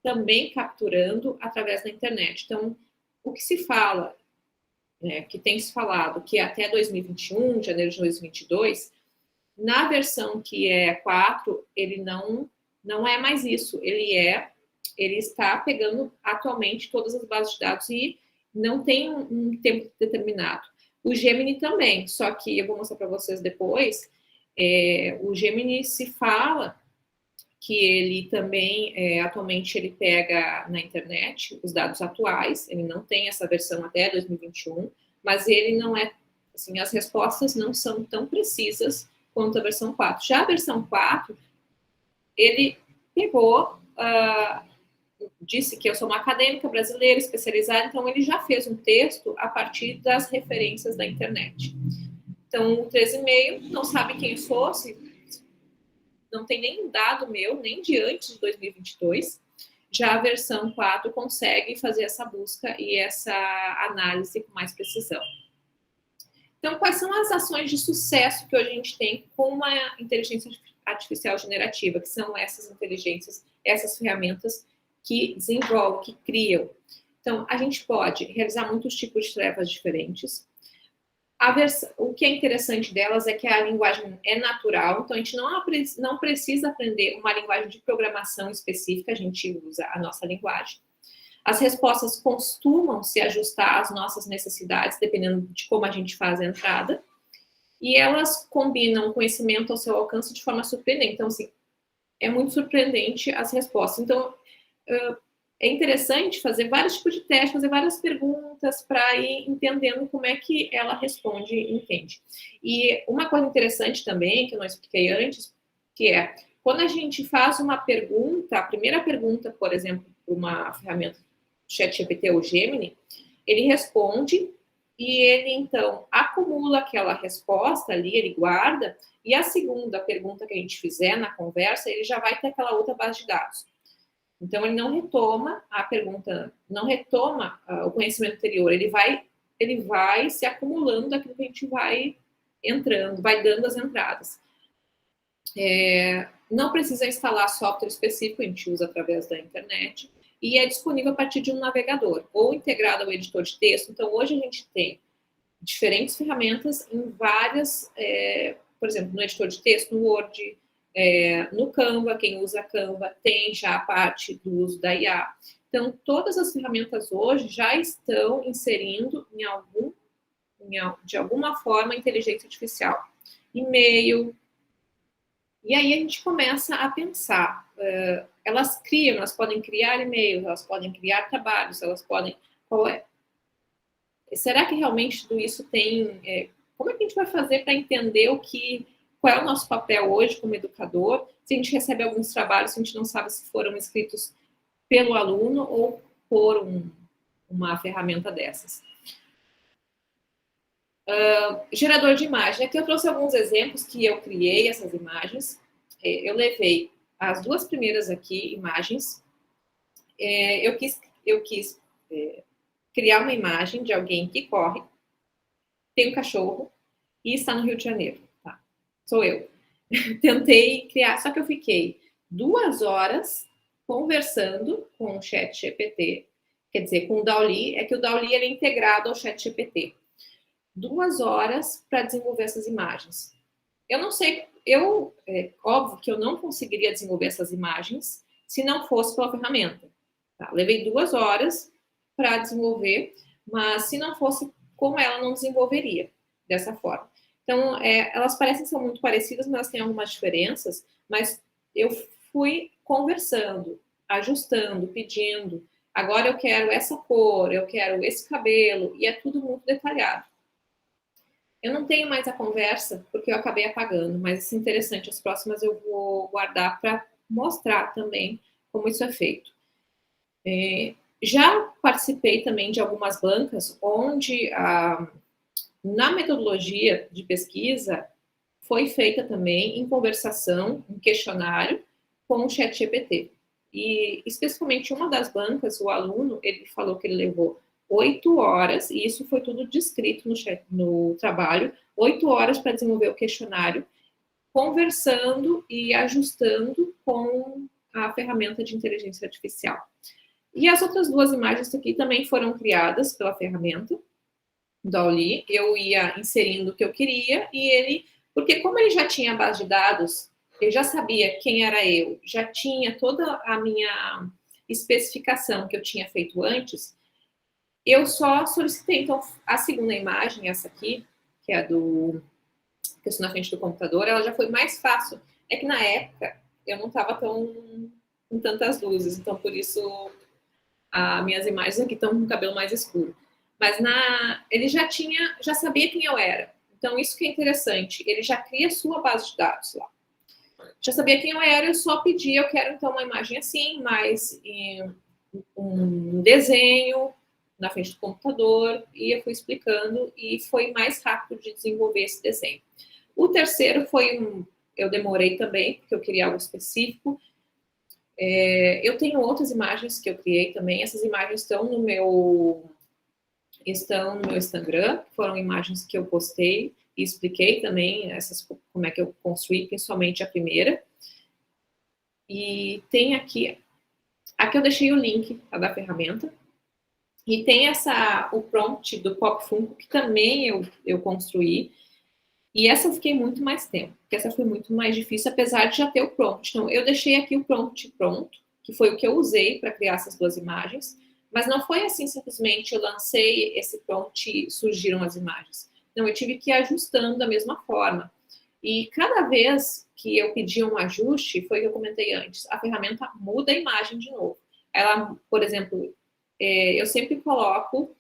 também capturando através da internet. Então, o que se fala, que tem se falado, que até 2021, janeiro de 2022, na versão que é 4, ele não é mais isso. Ele está pegando atualmente todas as bases de dados e não tem um tempo determinado. O Gemini também, só que eu vou mostrar para vocês depois. O Gemini se fala que ele também, atualmente, ele pega na internet os dados atuais, ele não tem essa versão até 2021, mas ele não é, assim, as respostas não são tão precisas quanto a versão 4. Já a versão 4, ele pegou... disse que eu sou uma acadêmica brasileira especializada, então ele já fez um texto a partir das referências da internet. Então, o 13,5 não sabe quem eu sou, não tem nenhum dado meu, nem de antes de 2022. Já a versão 4 consegue fazer essa busca e essa análise com mais precisão. Então, quais são as ações de sucesso que hoje a gente tem com uma inteligência artificial generativa, que são essas inteligências, essas ferramentas que desenvolvem, que criam. Então, a gente pode realizar muitos tipos de tarefas diferentes. O que é interessante delas é que a linguagem é natural, então a gente não precisa aprender uma linguagem de programação específica, a gente usa a nossa linguagem. As respostas costumam se ajustar às nossas necessidades, dependendo de como a gente faz a entrada, e elas combinam conhecimento ao seu alcance de forma surpreendente. Então, assim, é muito surpreendente as respostas. Então, é interessante fazer vários tipos de testes, fazer várias perguntas para ir entendendo como é que ela responde e entende. E uma coisa interessante também, que eu não expliquei antes, que é, quando a gente faz uma pergunta, a primeira pergunta, por exemplo, para uma ferramenta ChatGPT ou Gemini, ele responde e ele, então, acumula aquela resposta ali, ele guarda, e a segunda pergunta que a gente fizer na conversa, ele já vai ter aquela outra base de dados. Então, ele não retoma a pergunta, não retoma o conhecimento anterior, ele vai se acumulando daquilo que a gente vai entrando, vai dando as entradas. Não precisa instalar software específico, a gente usa através da internet, e é disponível a partir de um navegador, ou integrado ao editor de texto. Então, hoje a gente tem diferentes ferramentas em várias, por exemplo, no editor de texto, no Word, no Canva, quem usa Canva tem já a parte do uso da IA. Então, todas as ferramentas hoje já estão inserindo de alguma forma inteligência artificial. E-mail. E aí a gente começa a pensar. Elas podem criar e-mails, elas podem criar trabalhos, elas podem... Será que realmente tudo isso tem... como é que a gente vai fazer para entender qual é o nosso papel hoje como educador, se a gente recebe alguns trabalhos, se a gente não sabe se foram escritos pelo aluno ou por uma ferramenta dessas. Gerador de imagem. Aqui eu trouxe alguns exemplos que eu criei essas imagens. Eu levei as duas primeiras aqui, imagens. Eu quis criar uma imagem de alguém que corre, tem um cachorro e está no Rio de Janeiro. Tá? Sou eu. Tentei criar, só que eu fiquei 2 horas conversando com o ChatGPT, quer dizer, com o DALL-E, que o DALL-E é integrado ao ChatGPT. 2 horas para desenvolver essas imagens. Eu não sei, óbvio que eu não conseguiria desenvolver essas imagens se não fosse pela ferramenta. Tá? Levei 2 horas para desenvolver, mas se não fosse com ela, não desenvolveria dessa forma. Então, elas parecem ser muito parecidas, mas elas têm algumas diferenças, mas eu fui conversando, ajustando, pedindo. Agora eu quero essa cor, eu quero esse cabelo, e é tudo muito detalhado. Eu não tenho mais a conversa, porque eu acabei apagando, mas isso é interessante. As próximas eu vou guardar para mostrar também como isso é feito. Já participei também de algumas bancas onde, na metodologia de pesquisa, foi feita também em conversação, um questionário com o ChatGPT. E, especificamente, uma das bancas, o aluno, ele falou que ele levou 8 horas, e isso foi tudo descrito no trabalho, 8 horas para desenvolver o questionário, conversando e ajustando com a ferramenta de inteligência artificial. E as outras 2 imagens aqui também foram criadas pela ferramenta DALL-E. Eu ia inserindo o que eu queria, porque como ele já tinha a base de dados, ele já sabia quem era eu, já tinha toda a minha especificação que eu tinha feito antes, eu só solicitei. Então, a segunda imagem, essa aqui, que é que eu estou na frente do computador, ela já foi mais fácil. É que na época eu não estava com tantas luzes, então por isso as minhas imagens aqui estão com o cabelo mais escuro. Mas ele já sabia quem eu era. Então, isso que é interessante. Ele já cria sua base de dados lá. Já sabia quem eu era, eu só pedi, eu quero então uma imagem assim, mais um desenho na frente do computador, e eu fui explicando, e foi mais rápido de desenvolver esse desenho. O terceiro eu demorei também, porque eu queria algo específico. Eu tenho outras imagens que eu criei também, essas imagens estão no meu Instagram, foram imagens que eu postei e expliquei também como é que eu construí, principalmente a primeira. E tem aqui eu deixei o link da ferramenta. E tem o prompt do Pop Funko, que também eu construí. E essa eu fiquei muito mais tempo, porque essa foi muito mais difícil, apesar de já ter o prompt. Então, eu deixei aqui o prompt pronto, que foi o que eu usei para criar essas duas imagens, mas não foi assim, simplesmente eu lancei esse prompt e surgiram as imagens. Não, eu tive que ir ajustando da mesma forma. E cada vez que eu pedia um ajuste, foi o que eu comentei antes, a ferramenta muda a imagem de novo. Ela, por exemplo, eu sempre coloco,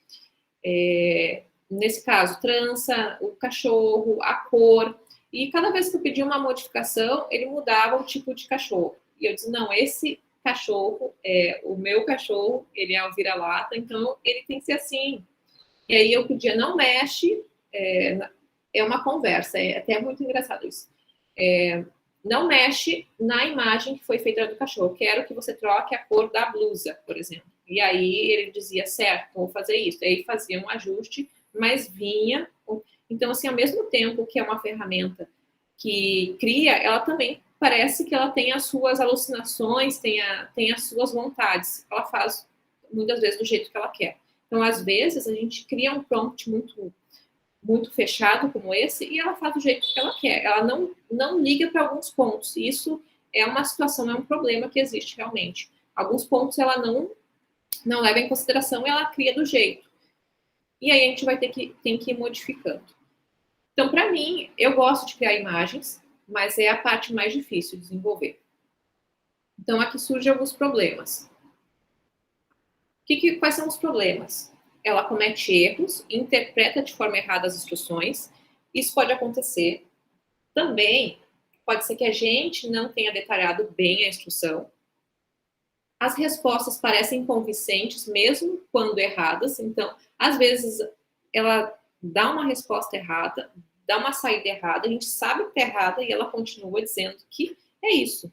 nesse caso, trança, o cachorro, a cor, e cada vez que eu pedia uma modificação, ele mudava o tipo de cachorro. E eu disse, não, esse cachorro é o meu cachorro, ele é o vira-lata, então ele tem que ser assim. E aí eu pedia, não mexe, é uma conversa, é até muito engraçado isso. Não mexe na imagem que foi feita do cachorro. Quero que você troque a cor da blusa, por exemplo. E aí ele dizia, certo, vou fazer isso. Aí fazia um ajuste, mas vinha. Então, assim, ao mesmo tempo que é uma ferramenta que cria, ela também parece que ela tem as suas alucinações, tem as suas vontades. Ela faz, muitas vezes, do jeito que ela quer. Então, às vezes, a gente cria um prompt muito fechado como esse, e ela faz do jeito que ela quer. Ela não liga para alguns pontos. E isso é uma situação, é um problema que existe realmente. Alguns pontos ela não leva em consideração e ela cria do jeito. E aí a gente tem que ir modificando. Então, para mim, eu gosto de criar imagens, mas é a parte mais difícil de desenvolver. Então, aqui surgem alguns problemas. Quais são os problemas? Ela comete erros, interpreta de forma errada as instruções. Isso pode acontecer. Também pode ser que a gente não tenha detalhado bem a instrução. As respostas parecem convincentes, mesmo quando erradas. Então, às vezes, ela dá uma resposta errada, dá uma saída errada, a gente sabe que está errada e ela continua dizendo que é isso.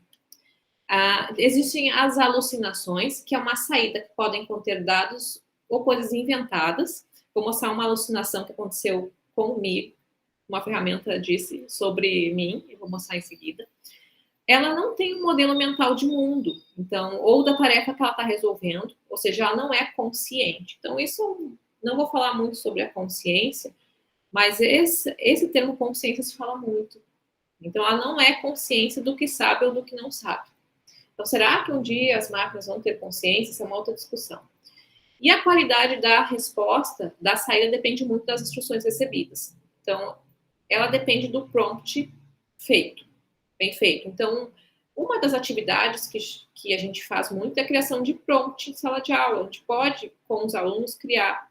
Existem as alucinações, que é uma saída que podem conter dados ou coisas inventadas. Vou mostrar uma alucinação que aconteceu comigo. Uma ferramenta disse sobre mim, eu vou mostrar em seguida. Ela não tem um modelo mental de mundo, então, ou da tarefa que ela está resolvendo, ou seja, ela não é consciente. Então, isso não vou falar muito sobre a consciência, mas esse termo consciência se fala muito. Então, ela não é consciência do que sabe ou do que não sabe. Então, será que um dia as máquinas vão ter consciência? Isso é uma outra discussão. E a qualidade da resposta, da saída, depende muito das instruções recebidas. Então, ela depende do prompt feito, bem feito. Então, uma das atividades que a gente faz muito é a criação de prompt em sala de aula. A gente pode, com os alunos, criar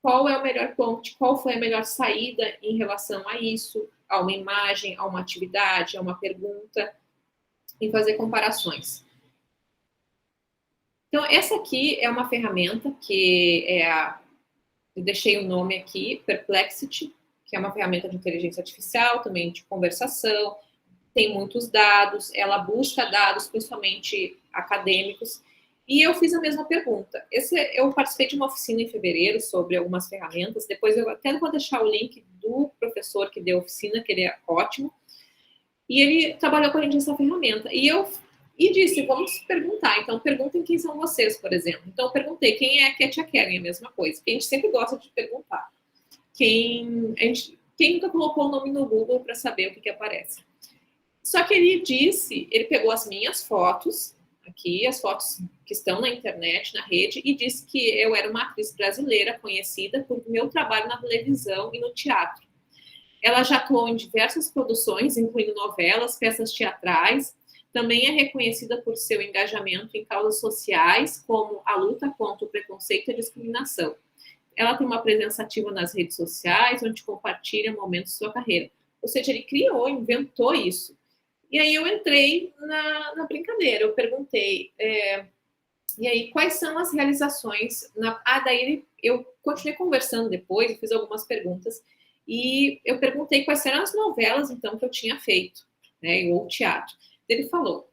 qual é o melhor prompt, qual foi a melhor saída em relação a isso, a uma imagem, a uma atividade, a uma pergunta, e fazer comparações. Então, essa aqui é uma ferramenta que eu deixei o nome aqui, Perplexity, que é uma ferramenta de inteligência artificial, também de conversação, tem muitos dados, ela busca dados, principalmente acadêmicos, e eu fiz a mesma pergunta. Eu participei de uma oficina em fevereiro sobre algumas ferramentas, depois eu até vou deixar o link do professor que deu a oficina, que ele é ótimo, e ele trabalhou com a gente essa ferramenta. E disse, vamos perguntar. Então, perguntem quem são vocês, por exemplo. Então, eu perguntei quem é a Katia Kellen, a mesma coisa. Porque a gente sempre gosta de perguntar. Quem nunca colocou o nome no Google para saber o que aparece. Só que ele pegou as minhas fotos, aqui, as fotos que estão na internet, na rede, e disse que eu era uma atriz brasileira conhecida por meu trabalho na televisão e no teatro. Ela já atuou em diversas produções, incluindo novelas, peças teatrais. Também é reconhecida por seu engajamento em causas sociais, como a luta contra o preconceito e a discriminação. Ela tem uma presença ativa nas redes sociais, onde compartilha momentos de sua carreira. Ou seja, ele inventou isso. E aí eu entrei na brincadeira, eu perguntei, e aí, quais são as realizações? Daí eu continuei conversando depois, eu fiz algumas perguntas, e eu perguntei quais eram as novelas, então, que eu tinha feito, né, ou teatro. Ele falou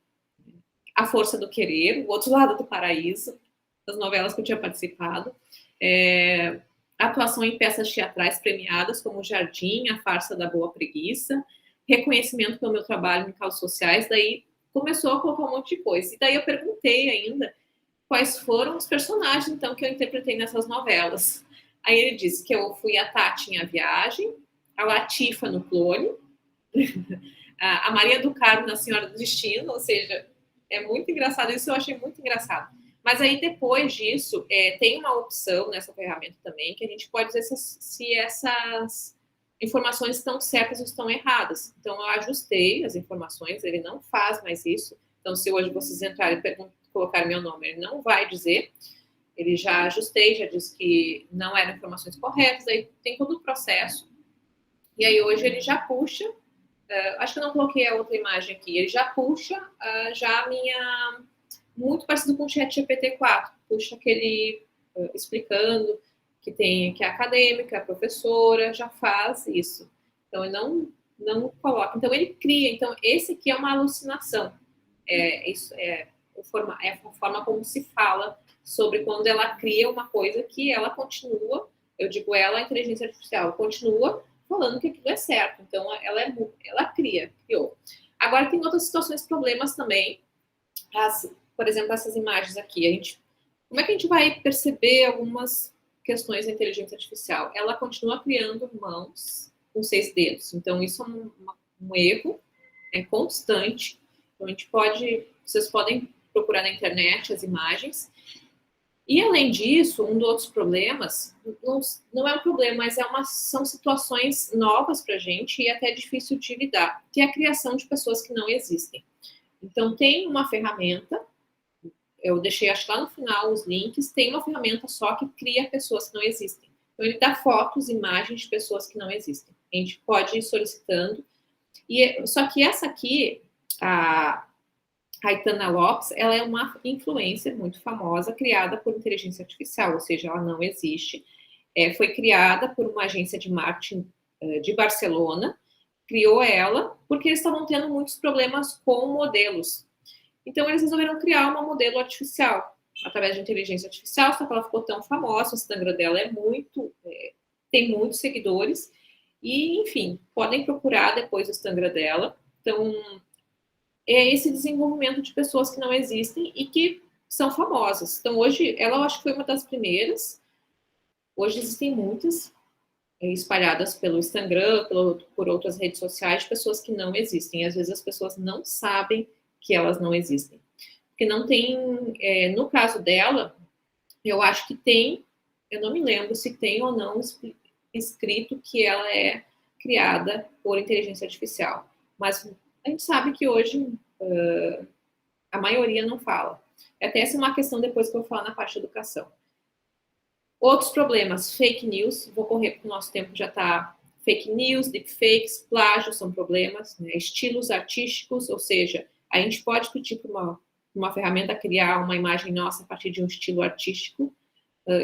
A Força do Querer, O Outro Lado do Paraíso, das novelas que eu tinha participado, atuação em peças teatrais premiadas, como O Jardim, A Farsa da Boa Preguiça, reconhecimento pelo meu trabalho em causas sociais, daí começou a colocar um monte de coisa. E daí eu perguntei ainda quais foram os personagens, então, que eu interpretei nessas novelas. Aí ele disse que eu fui a Tati em A Viagem, a Latifa no Clone, a Maria do Carmo na Senhora do Destino, ou seja, é muito engraçado, isso eu achei muito engraçado. Mas aí, depois disso, tem uma opção nessa ferramenta também, que a gente pode dizer se essas informações estão certas ou estão erradas. Então, eu ajustei as informações, ele não faz mais isso. Então, se hoje vocês entrarem e colocar meu nome, ele não vai dizer. Ele já ajustei, já disse que não eram informações corretas, aí tem todo o processo. E aí, hoje, ele já puxa, acho que eu não coloquei a outra imagem aqui, ele já puxa já a minha... Muito parecido com o ChatGPT-4, puxa aquele explicando que é acadêmica, a professora, já faz isso. Então, ele não coloca. Então, ele cria. Então, esse aqui é uma alucinação. Isso é a forma como se fala sobre quando ela cria uma coisa que ela continua, eu digo ela, a inteligência artificial, continua falando que aquilo é certo. Então, ela criou. Agora, tem outras situações, problemas também. Por exemplo, essas imagens aqui. Como é que a gente vai perceber algumas questões da inteligência artificial? Ela continua criando mãos com 6 dedos. Então, isso é um erro constante. Então, vocês podem procurar na internet as imagens. E, além disso, um dos outros problemas, não é um problema, mas são situações novas para a gente e até difícil de lidar, que é a criação de pessoas que não existem. Então, tem uma ferramenta, eu deixei, acho que lá no final, os links, tem uma ferramenta só que cria pessoas que não existem. Então, ele dá fotos, imagens de pessoas que não existem. A gente pode ir solicitando. Só que essa aqui, a Aitana Lopes, ela é uma influencer muito famosa, criada por inteligência artificial, ou seja, ela não existe. Foi criada por uma agência de marketing de Barcelona, criou ela, porque eles estavam tendo muitos problemas com modelos. Então, eles resolveram criar uma modelo artificial, através de inteligência artificial, só que ela ficou tão famosa, o Instagram dela tem muitos seguidores, e, enfim, podem procurar depois o Instagram dela. Então, é esse desenvolvimento de pessoas que não existem e que são famosas. Então, hoje, ela eu acho que foi uma das primeiras. Hoje existem muitas espalhadas pelo Instagram, por outras redes sociais, de pessoas que não existem. Às vezes as pessoas não sabem que elas não existem. Porque não tem... no caso dela, eu acho que tem... Eu não me lembro se tem ou não escrito que ela é criada por inteligência artificial. Mas a gente sabe que hoje a maioria não fala. Até essa é uma questão depois que eu vou falar na parte de educação. Outros problemas, fake news, vou correr porque o nosso tempo já está. Fake news, deepfakes, plágio são problemas, né? Estilos artísticos, ou seja, a gente pode pedir para uma ferramenta criar uma imagem nossa a partir de um estilo artístico,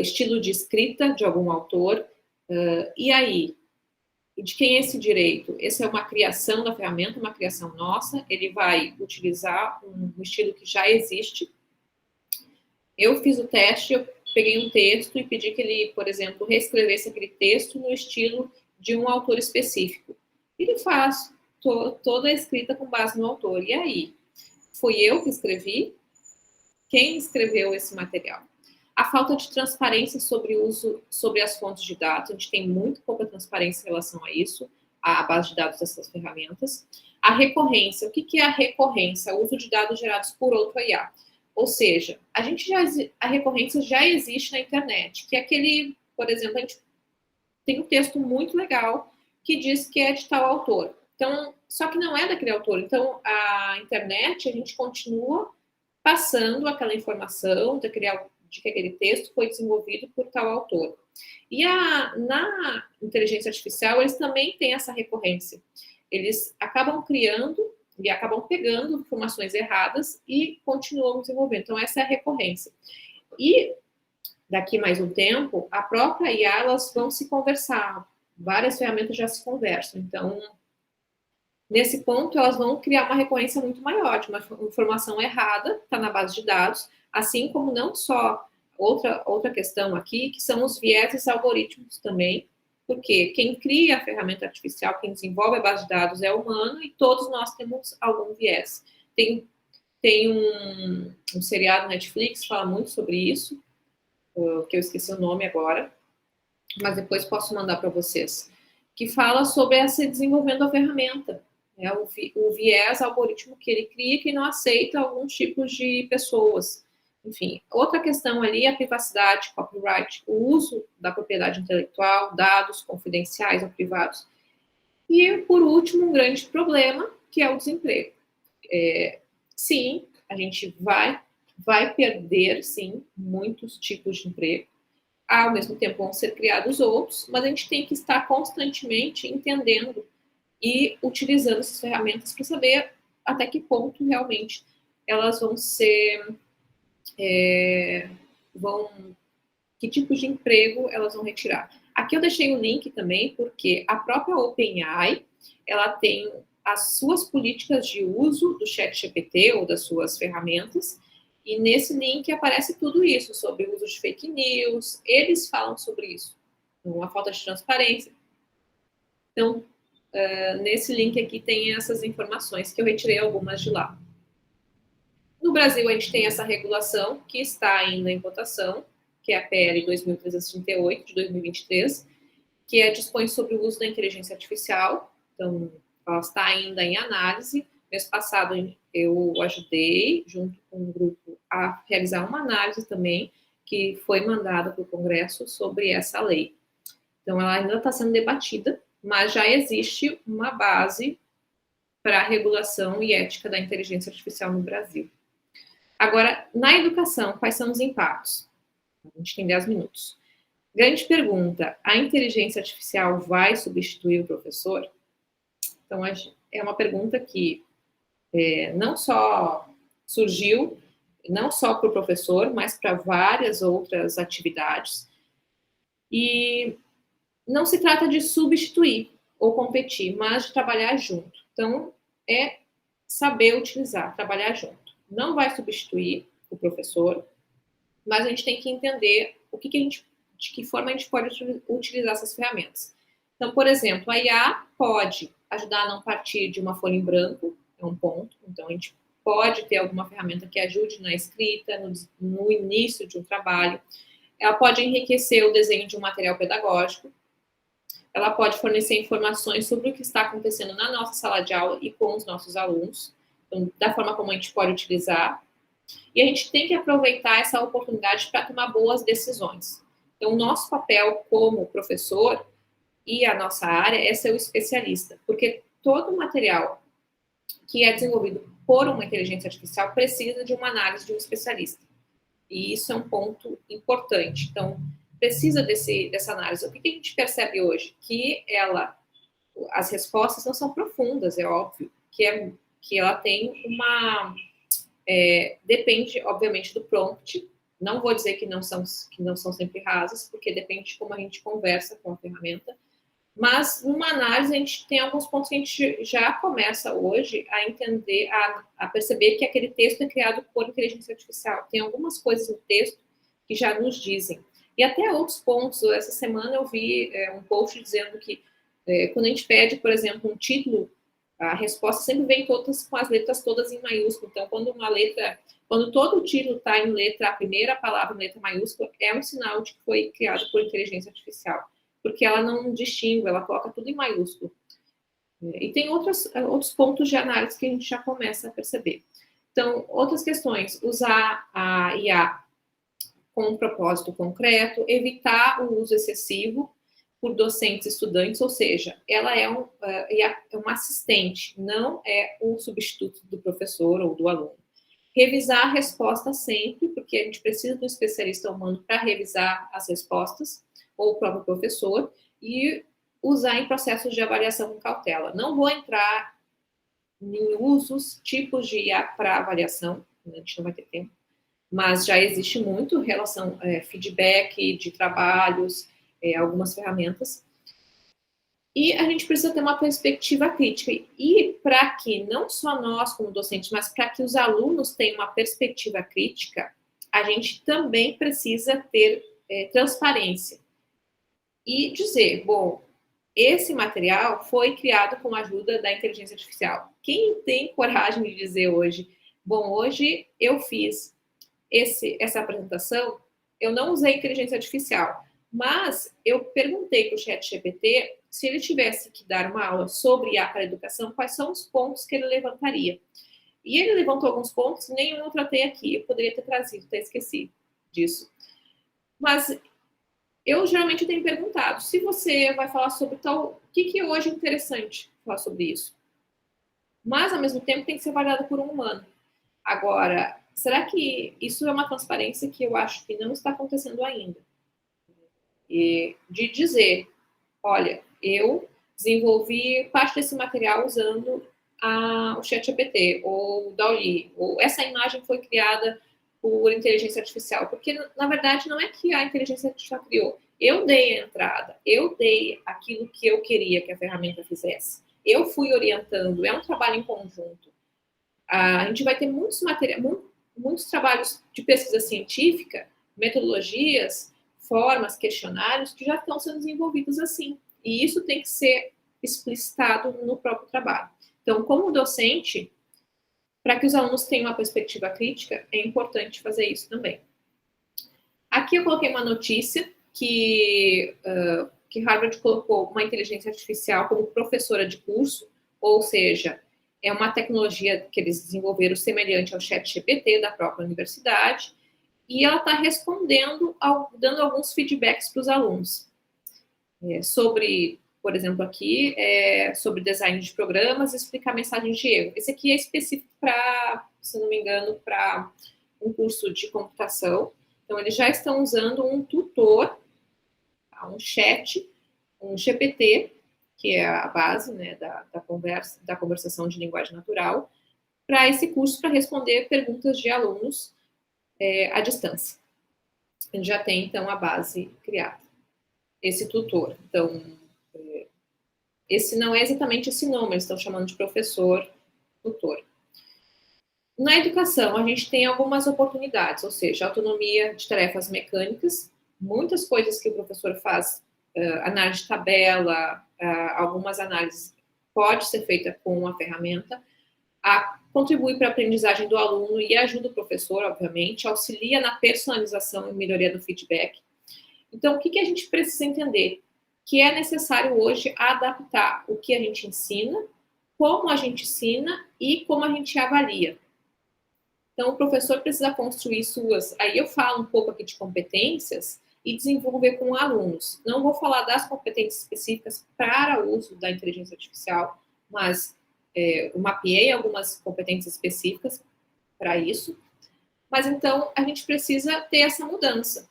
estilo de escrita de algum autor, e aí? De quem é esse direito? Essa é uma criação da ferramenta, uma criação nossa, ele vai utilizar um estilo que já existe. Eu fiz o teste, eu peguei um texto e pedi que ele, por exemplo, reescrevesse aquele texto no estilo de um autor específico. Ele faz toda a escrita com base no autor. E aí? Fui eu que escrevi? Quem escreveu esse material? A falta de transparência sobre as fontes de dados. A gente tem muito pouca transparência em relação a isso, a base de dados dessas ferramentas. A recorrência. O que é a recorrência? O uso de dados gerados por outro IA. Ou seja, a recorrência já existe na internet, que é aquele, por exemplo, a gente tem um texto muito legal que diz que é de tal autor. Então, só que não é daquele autor. Então, a internet, a gente continua passando aquela informação de que aquele texto foi desenvolvido por tal autor. E na inteligência artificial, eles também têm essa recorrência. Eles acabam criando e acabam pegando informações erradas e continuam desenvolvendo. Então, essa é a recorrência. E daqui mais um tempo, a própria IA, elas vão se conversar. Várias ferramentas já se conversam. Então, nesse ponto, elas vão criar uma recorrência muito maior de uma informação errada, está na base de dados, assim como não só outra questão aqui, que são os vieses algorítmicos também, porque quem cria a ferramenta artificial, quem desenvolve a base de dados é humano e todos nós temos algum viés. Tem um seriado Netflix que fala muito sobre isso, que eu esqueci o nome agora, mas depois posso mandar para vocês, que fala sobre essa desenvolvendo a ferramenta, né? O viés algoritmo que ele cria, que não aceita alguns tipos de pessoas. Enfim, outra questão ali é a privacidade, copyright, o uso da propriedade intelectual, dados confidenciais ou privados. E, por último, um grande problema, que é o desemprego. Sim, a gente vai perder, sim, muitos tipos de emprego. Ao mesmo tempo vão ser criados outros, mas a gente tem que estar constantemente entendendo e utilizando essas ferramentas para saber até que ponto realmente elas vão ser, que tipos de emprego elas vão retirar. Aqui eu deixei um link também, porque a própria OpenAI, ela tem as suas políticas de uso do ChatGPT ou das suas ferramentas, e nesse link aparece tudo isso, sobre o uso de fake news, eles falam sobre isso, uma falta de transparência. Então, nesse link aqui tem essas informações, que eu retirei algumas de lá. No Brasil, a gente tem essa regulação, que está ainda em votação, que é a PL 2338, de 2023, que dispõe sobre o uso da inteligência artificial. Então, ela está ainda em análise. Mês passado, eu ajudei, junto com um grupo, a realizar uma análise também, que foi mandada para o Congresso sobre essa lei. Então, ela ainda está sendo debatida, mas já existe uma base para a regulação e ética da inteligência artificial no Brasil. Agora, na educação, quais são os impactos? A gente tem 10 minutos. Grande pergunta, a inteligência artificial vai substituir o professor? Então, é uma pergunta que não só surgiu, não só para o professor, mas para várias outras atividades. E não se trata de substituir ou competir, mas de trabalhar junto. Então, é saber utilizar, trabalhar junto. Não vai substituir o professor, mas a gente tem que entender de que forma a gente pode utilizar essas ferramentas. Então, por exemplo, a IA pode ajudar a não partir de uma folha em branco, é um ponto. Então, a gente pode ter alguma ferramenta que ajude na escrita, no início de um trabalho. Ela pode enriquecer o desenho de um material pedagógico. Ela pode fornecer informações sobre o que está acontecendo na nossa sala de aula e com os nossos alunos, então, da forma como a gente pode utilizar. E a gente tem que aproveitar essa oportunidade para tomar boas decisões. Então, o nosso papel como professor e a nossa área é ser o especialista, porque todo material que é desenvolvido por uma inteligência artificial precisa de uma análise de um especialista. E isso é um ponto importante. Então, precisa dessa análise. O que a gente percebe hoje? Que as respostas não são profundas, é óbvio, que ela tem depende, obviamente, do prompt. Não vou dizer que não são sempre rasas, porque depende de como a gente conversa com a ferramenta. Mas, numa análise, a gente tem alguns pontos que a gente já começa hoje a entender, a perceber que aquele texto é criado por inteligência artificial. Tem algumas coisas no texto que já nos dizem. E até outros pontos. Essa semana eu vi um post dizendo que quando a gente pede, por exemplo, um título, a resposta sempre vem todas com as letras todas em maiúsculo. Então, quando todo o título está em letra, a primeira palavra em letra maiúscula, é um sinal de que foi criado por inteligência artificial. Porque ela não distingue, ela coloca tudo em maiúsculo. E tem outros pontos de análise que a gente já começa a perceber. Então, outras questões, usar a IA com um propósito concreto, evitar o uso excessivo por docentes e estudantes, ou seja, ela é uma assistente, não é um substituto do professor ou do aluno. Revisar a resposta sempre, porque a gente precisa de um especialista humano para revisar as respostas, ou o próprio professor, e usar em processos de avaliação com cautela. Não vou entrar em tipos de IA para avaliação, a gente não vai ter tempo, mas já existe muito relação, feedback de trabalhos, algumas ferramentas. E a gente precisa ter uma perspectiva crítica. E para que não só nós, como docentes, mas para que os alunos tenham uma perspectiva crítica, a gente também precisa ter transparência. E dizer, bom, esse material foi criado com a ajuda da inteligência artificial. Quem tem coragem de dizer hoje, Bom, hoje eu fiz essa apresentação, eu não usei inteligência artificial, mas eu perguntei para o ChatGPT se ele tivesse que dar uma aula sobre IA para a educação, quais são os pontos que ele levantaria. E ele levantou alguns pontos, nenhum eu tratei aqui, eu poderia ter trazido, até esqueci disso. Mas eu geralmente tenho perguntado, se você vai falar sobre tal, o que hoje é interessante falar sobre isso? Mas, ao mesmo tempo, tem que ser avaliado por um humano. Agora, será que isso é uma transparência que eu acho que não está acontecendo ainda? E de dizer, olha, eu desenvolvi parte desse material usando o ChatGPT, ou o DALL-E, ou essa imagem foi criada por inteligência artificial, porque, na verdade, não é que a inteligência artificial criou. Eu dei a entrada, eu dei aquilo que eu queria que a ferramenta fizesse. Eu fui orientando, é um trabalho em conjunto. A gente vai ter muitos trabalhos de pesquisa científica, metodologias, formas, questionários, que já estão sendo desenvolvidos assim. E isso tem que ser explicitado no próprio trabalho. Então, como docente, para que os alunos tenham uma perspectiva crítica, é importante fazer isso também. Aqui eu coloquei uma notícia que Harvard colocou uma inteligência artificial como professora de curso, ou seja, é uma tecnologia que eles desenvolveram semelhante ao ChatGPT da própria universidade, e ela está respondendo, dando alguns feedbacks para os alunos. Sobre, por exemplo, aqui, sobre design de programas, explicar mensagens de erro. Esse aqui é específico para, se não me engano, para um curso de computação. Então, eles já estão usando um tutor, um chat, um GPT, que é a base, né, da conversação de linguagem natural, para esse curso, para responder perguntas de alunos à distância. A gente já tem, então, a base criada. Esse tutor. Então, esse não é exatamente esse nome, eles estão chamando de professor tutor. Na educação, a gente tem algumas oportunidades, ou seja, autonomia de tarefas mecânicas, muitas coisas que o professor faz, análise de tabela, algumas análises pode ser feita com a ferramenta, contribui para a aprendizagem do aluno e ajuda o professor, obviamente, auxilia na personalização e melhoria do feedback. Então, o que a gente precisa entender? Que é necessário hoje adaptar o que a gente ensina, como a gente ensina e como a gente avalia. Então, o professor precisa construir aí eu falo um pouco aqui de competências e desenvolver com alunos. Não vou falar das competências específicas para o uso da inteligência artificial, mas eu mapeei algumas competências específicas para isso. Mas, então, a gente precisa ter essa mudança.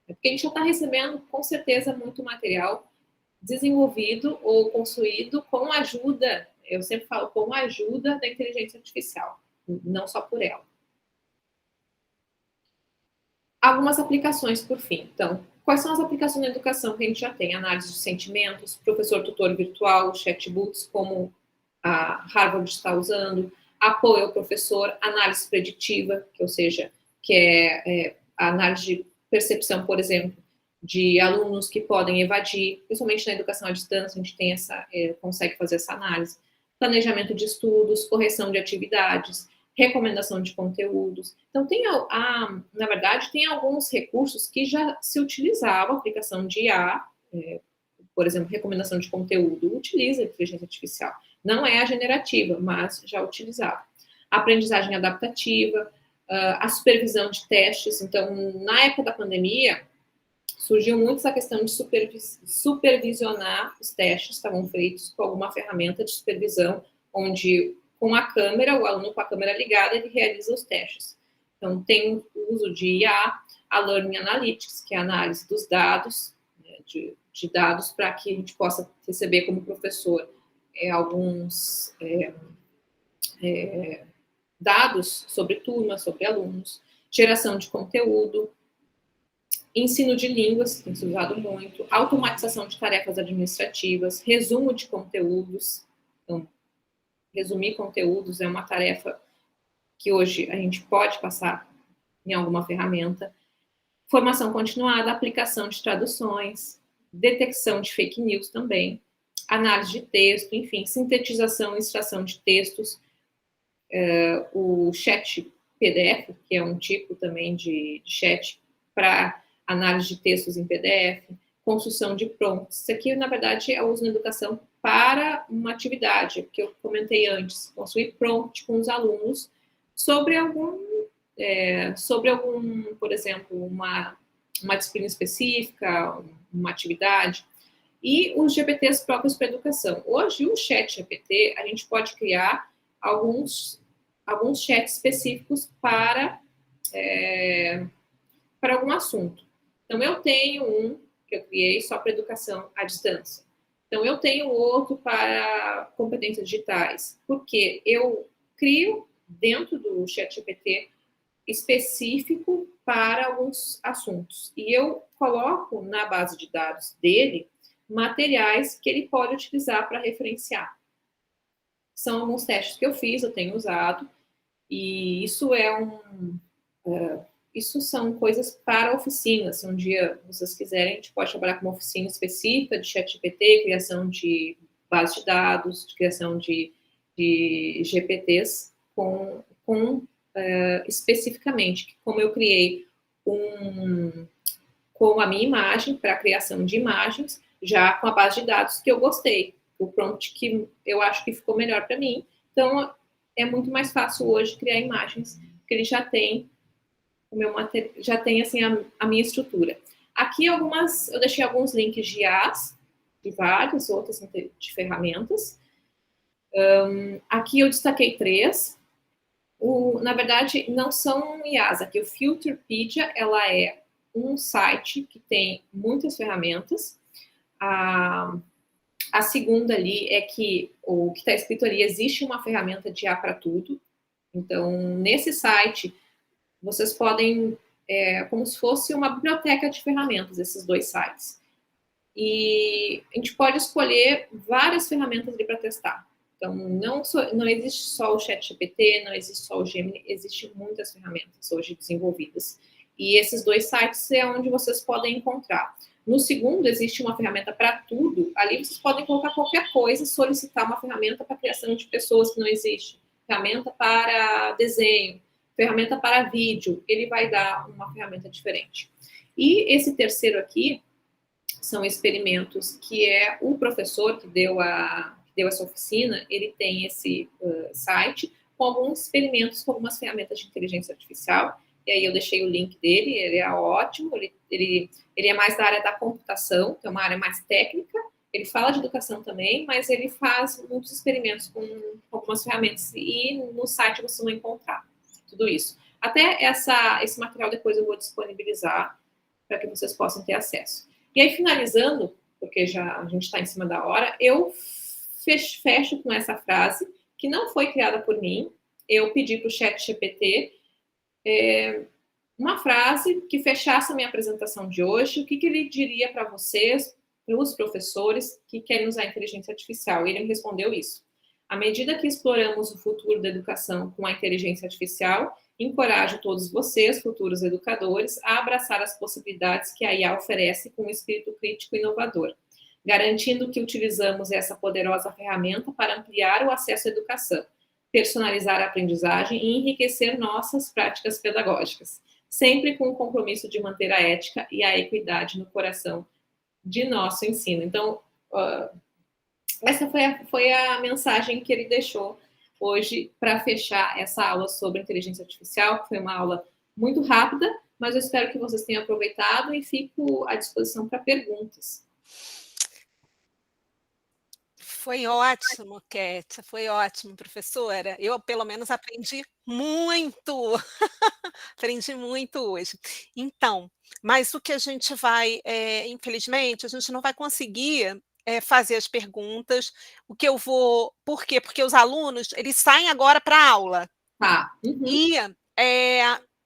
Porque a gente já está recebendo, com certeza, muito material desenvolvido ou construído com a ajuda, eu sempre falo, com a ajuda da inteligência artificial, não só por ela. Algumas aplicações, por fim. Então, quais são as aplicações na educação que a gente já tem? Análise de sentimentos, professor tutor virtual, chatbots, como a Harvard está usando, apoio ao professor, análise preditiva, ou seja, que é a análise de percepção, por exemplo, de alunos que podem evadir, principalmente na educação à distância, a gente tem consegue fazer essa análise. Planejamento de estudos, correção de atividades, recomendação de conteúdos. Então, na verdade, tem alguns recursos que já se utilizavam, aplicação de IA, por exemplo, recomendação de conteúdo, utiliza a inteligência artificial. Não é a generativa, mas já utilizava. Aprendizagem adaptativa, a supervisão de testes. Então, na época da pandemia, surgiu muito essa questão de supervisionar os testes, estavam feitos com alguma ferramenta de supervisão, onde, com a câmera, o aluno com a câmera ligada, ele realiza os testes. Então, tem o uso de IA, a Learning Analytics, que é a análise dos dados, né, de dados, para que a gente possa receber como professor alguns dados sobre turma, sobre alunos, geração de conteúdo, ensino de línguas, tem sido usado muito, automatização de tarefas administrativas, resumo de conteúdos. Então, resumir conteúdos é uma tarefa que hoje a gente pode passar em alguma ferramenta. Formação continuada, aplicação de traduções, detecção de fake news também, análise de texto, enfim, sintetização e extração de textos. o chat PDF, que é um tipo também de chat para análise de textos em PDF, construção de prompts. Isso aqui, na verdade, é uso na educação para uma atividade, que eu comentei antes, construir prompt com os alunos sobre algum, por exemplo, uma disciplina específica, uma atividade, e os GPTs próprios para educação. Hoje, o chat GPT, a gente pode criar alguns chats específicos para algum assunto. Então, eu tenho um que eu criei só para educação à distância. Então, eu tenho outro para competências digitais, porque eu crio dentro do ChatGPT específico para alguns assuntos. E eu coloco na base de dados dele materiais que ele pode utilizar para referenciar. São alguns testes que eu fiz, eu tenho usado, e isso isso são coisas para oficinas. Se um dia vocês quiserem, a gente pode trabalhar com uma oficina específica de ChatGPT, criação de base de dados, de criação de GPTs especificamente, como eu criei com a minha imagem, para a criação de imagens, já com a base de dados que eu gostei, o prompt que eu acho que ficou melhor para mim. Então, é muito mais fácil hoje criar imagens, porque ele já tem já tem assim a minha estrutura. Aqui eu deixei alguns links de IAs, de várias outras de ferramentas. Aqui eu destaquei 3. Na verdade, não são IAs. Aqui o Futurepedia, ela é um site que tem muitas ferramentas. A segunda ali é que o que está escrito ali, existe uma ferramenta de IA para tudo. Então, nesse site, vocês podem, como se fosse uma biblioteca de ferramentas, esses 2 sites. E a gente pode escolher várias ferramentas ali para testar. Então, não existe só o ChatGPT, não existe só o Gemini, existem muitas ferramentas hoje desenvolvidas. E esses 2 sites é onde vocês podem encontrar. No segundo, existe uma ferramenta para tudo. Ali vocês podem colocar qualquer coisa, solicitar uma ferramenta para criação de pessoas que não existe, ferramenta para desenho, ferramenta para vídeo, ele vai dar uma ferramenta diferente. E esse terceiro aqui são experimentos que é o professor que deu essa oficina, ele tem esse site com alguns experimentos com algumas ferramentas de inteligência artificial, e aí eu deixei o link dele, ele é ótimo, ele é mais da área da computação, que é uma área mais técnica, ele fala de educação também, mas ele faz muitos experimentos com algumas ferramentas, e no site você vai encontrar tudo isso. Até esse material depois eu vou disponibilizar para que vocês possam ter acesso. E aí, finalizando, porque já a gente está em cima da hora, eu fecho com essa frase, que não foi criada por mim. Eu pedi para o ChatGPT uma frase que fechasse a minha apresentação de hoje. O que ele diria para vocês, para os professores que querem usar a inteligência artificial? E ele me respondeu isso. À medida que exploramos o futuro da educação com a inteligência artificial, encorajo todos vocês, futuros educadores, a abraçar as possibilidades que a IA oferece com um espírito crítico e inovador, garantindo que utilizamos essa poderosa ferramenta para ampliar o acesso à educação, personalizar a aprendizagem e enriquecer nossas práticas pedagógicas, sempre com o compromisso de manter a ética e a equidade no coração de nosso ensino. Então, essa foi a mensagem que ele deixou hoje para fechar essa aula sobre inteligência artificial, que foi uma aula muito rápida, mas eu espero que vocês tenham aproveitado e fico à disposição para perguntas. Foi ótimo, Kétia, foi ótimo, professora. Eu, pelo menos, aprendi muito. Aprendi muito hoje. Então, mas o que a gente vai, infelizmente, a gente não vai conseguir fazer as perguntas. O que eu vou. Por quê? Porque os alunos eles saem agora para a aula. Tá. Uhum.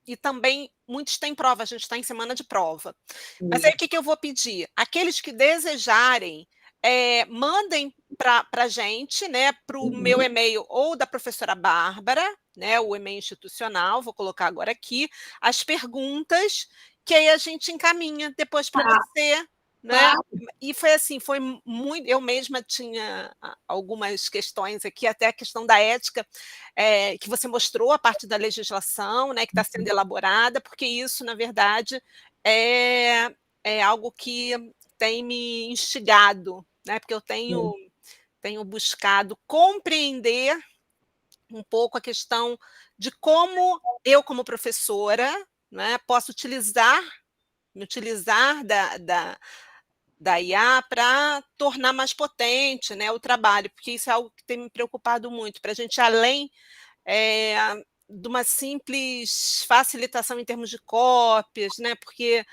E também muitos têm prova, a gente está em semana de prova. Mas aí o que eu vou pedir? Aqueles que desejarem, mandem para a gente, né, para o meu e-mail ou da professora Bárbara, né, o e-mail institucional, vou colocar agora aqui, as perguntas, que aí a gente encaminha depois para você, né? Claro. E foi assim, foi muito. Eu mesma tinha algumas questões aqui, até a questão da ética, que você mostrou, a parte da legislação, né, que está sendo elaborada, porque isso, na verdade, é algo que tem me instigado, né? Porque eu tenho buscado compreender um pouco a questão de como eu, como professora, né, posso me utilizar da IA para tornar mais potente, né, o trabalho, porque isso é algo que tem me preocupado muito, para a gente além eh, de uma simples facilitação em termos de cópias, né, porque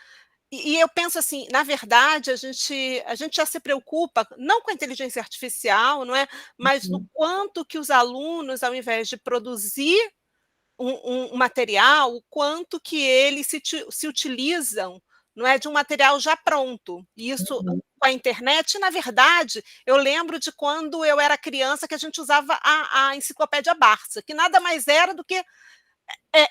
eu penso assim, na verdade, a gente já se preocupa, não com a inteligência artificial, não é, mas no quanto que os alunos, ao invés de produzir um material, o quanto que eles se utilizam, não é, de um material já pronto. E isso com a internet, na verdade, eu lembro de quando eu era criança que a gente usava a enciclopédia Barça, que nada mais era do que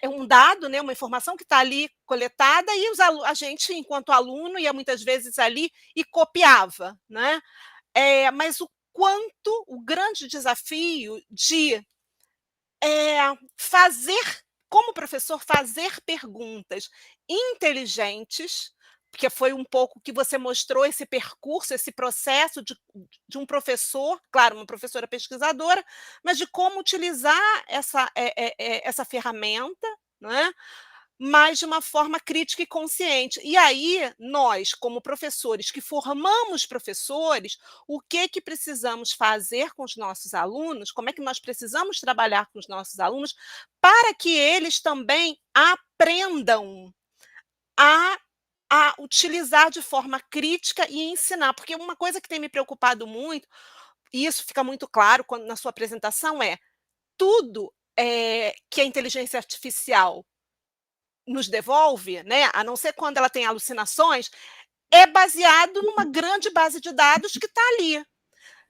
um dado, né, uma informação que está ali coletada e a gente, enquanto aluno, ia muitas vezes ali e copiava, né? Mas o grande desafio de fazer, como professor, fazer perguntas inteligentes, porque foi um pouco que você mostrou esse percurso, esse processo de um professor, claro, uma professora pesquisadora, mas de como utilizar essa ferramenta, não é? Mas de uma forma crítica e consciente. E aí, nós, como professores que formamos professores, o que precisamos fazer com os nossos alunos, como é que nós precisamos trabalhar com os nossos alunos, para que eles também aprendam a utilizar de forma crítica e ensinar. Porque uma coisa que tem me preocupado muito, e isso fica muito claro na sua apresentação, tudo que a inteligência artificial nos devolve, né, a não ser quando ela tem alucinações, é baseado numa grande base de dados que está ali.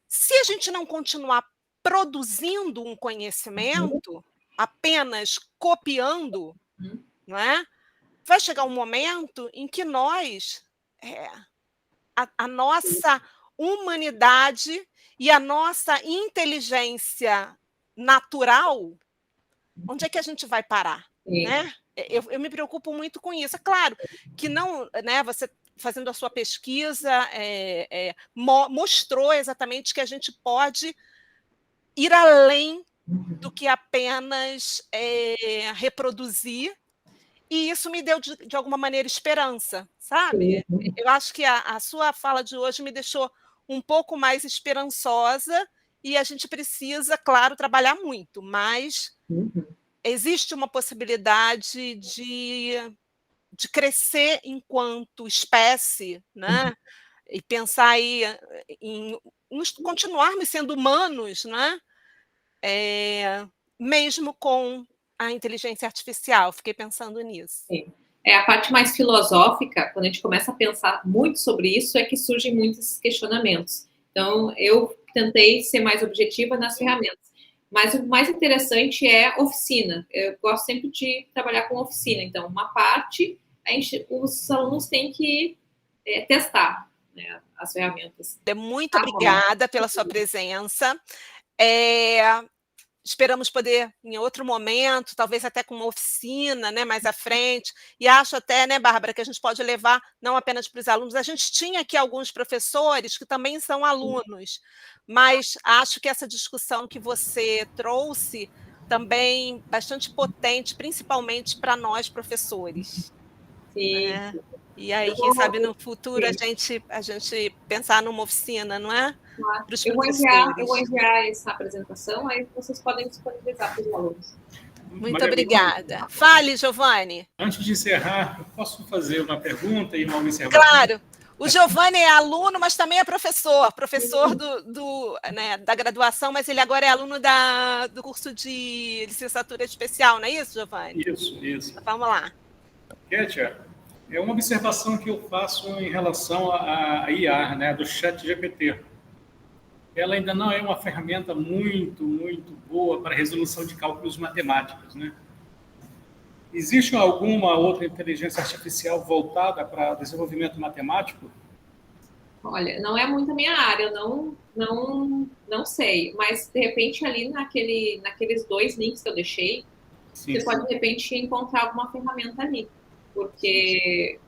Se a gente não continuar produzindo um conhecimento, apenas copiando, não é? Vai chegar um momento em que nós, a nossa humanidade e a nossa inteligência natural, onde é que a gente vai parar, né? Eu me preocupo muito com isso. É claro que não, né, você fazendo a sua pesquisa mostrou exatamente que a gente pode ir além do que apenas reproduzir, e isso me deu, de alguma maneira, esperança, sabe? Eu acho que a sua fala de hoje me deixou um pouco mais esperançosa, e a gente precisa, claro, trabalhar muito, mas existe uma possibilidade de crescer enquanto espécie, né? E pensar aí em continuarmos sendo humanos, né? Mesmo com a inteligência artificial. Fiquei pensando nisso. Sim. A parte mais filosófica, quando a gente começa a pensar muito sobre isso, é que surgem muitos questionamentos. Então, eu tentei ser mais objetiva nas ferramentas. Mas o mais interessante é oficina. Eu gosto sempre de trabalhar com oficina. Então, uma parte, os alunos têm que testar, né, as ferramentas. Muito obrigada pela sua presença. Esperamos poder, em outro momento, talvez até com uma oficina, né, mais à frente, e acho até, né, Bárbara, que a gente pode levar não apenas para os alunos, a gente tinha aqui alguns professores que também são alunos, mas acho que essa discussão que você trouxe também bastante potente, principalmente para nós, professores. Sim. E aí, quem sabe no futuro a gente pensar numa oficina, não é? Claro. Eu vou enviar essa apresentação, aí vocês podem disponibilizar para os alunos. Muito obrigada. Fale, Giovanni. Antes de encerrar, eu posso fazer uma pergunta e uma observação? Claro. O Giovanni é aluno, mas também é professor né, da graduação, mas ele agora é aluno do curso de licenciatura especial, não é isso, Giovanni? Isso. Vamos lá. Kétia, é uma observação que eu faço em relação à IA, né, do ChatGPT. Ela ainda não é uma ferramenta muito, muito boa para resolução de cálculos matemáticos, né? Existe alguma outra inteligência artificial voltada para desenvolvimento matemático? Olha, não é muito a minha área, eu não sei, mas de repente ali naqueles 2 links que eu deixei, Sim, você sim. pode de repente encontrar alguma ferramenta ali, porque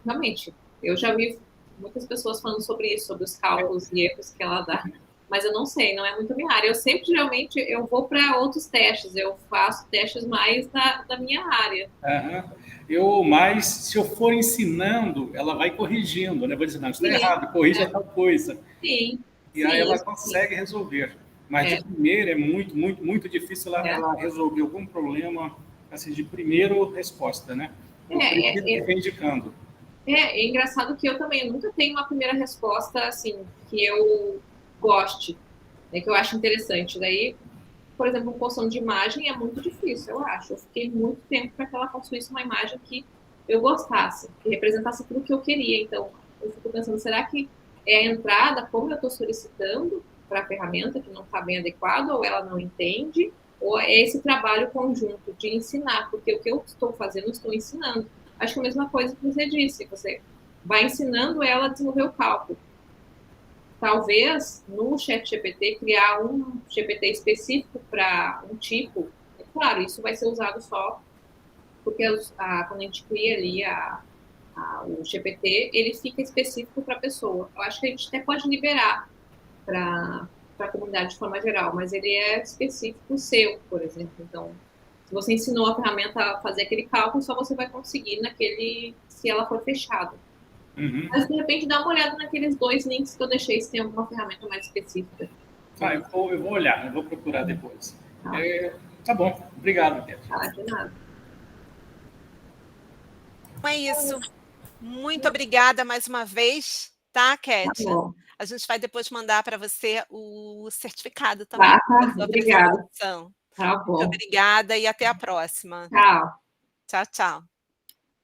realmente eu já vi muitas pessoas falando sobre isso, sobre os cálculos e erros que ela dá, mas eu não sei, não é muito a minha área. Eu sempre geralmente eu vou para outros testes, eu faço testes mais da minha área. Uhum. Mas se eu for ensinando, ela vai corrigindo, né? Vou dizer, não, isso está Sim, errado, corrija tal coisa. sim, E aí ela isso sim. consegue resolver. Mas de É, primeira é muito, muito, muito difícil é. ela resolver algum problema assim, de primeira resposta, né? Eu prefiro É, ficar indicando. é engraçado que eu também nunca tenho uma primeira resposta assim que eu goste, né, que eu acho interessante. Daí, por exemplo, construção de imagem é muito difícil, eu acho. Eu fiquei muito tempo para que ela construísse uma imagem que eu gostasse, que representasse tudo que eu queria. Então, eu fico pensando, será que é a entrada, como eu estou solicitando para a ferramenta que não está bem adequada, ou ela não entende, ou é esse trabalho conjunto de ensinar, porque o que eu estou fazendo, eu estou ensinando. Acho que é a mesma coisa que você disse, você vai ensinando ela a desenvolver o cálculo. Talvez no ChatGPT criar um GPT específico para um tipo, é claro, isso vai ser usado só porque quando a gente cria ali o GPT, ele fica específico para a pessoa. Eu acho que a gente até pode liberar para a comunidade de forma geral, mas ele é específico seu, por exemplo. Então, se você ensinou a ferramenta a fazer aquele cálculo, só você vai conseguir se ela for fechada. Uhum. Mas, de repente, dá uma olhada naqueles 2 links que eu deixei, se tem alguma ferramenta mais específica. Eu vou olhar, eu vou procurar depois. Tá, Tá bom, obrigado, Ted. tá, de nada. Então é isso. Muito obrigada mais uma vez, tá, Tá Kétia? bom. A gente vai depois mandar para você o certificado também Tá, da sua obrigada. apresentação. Tá Muito bom. obrigada e até a próxima. Tchau. Tchau, tchau.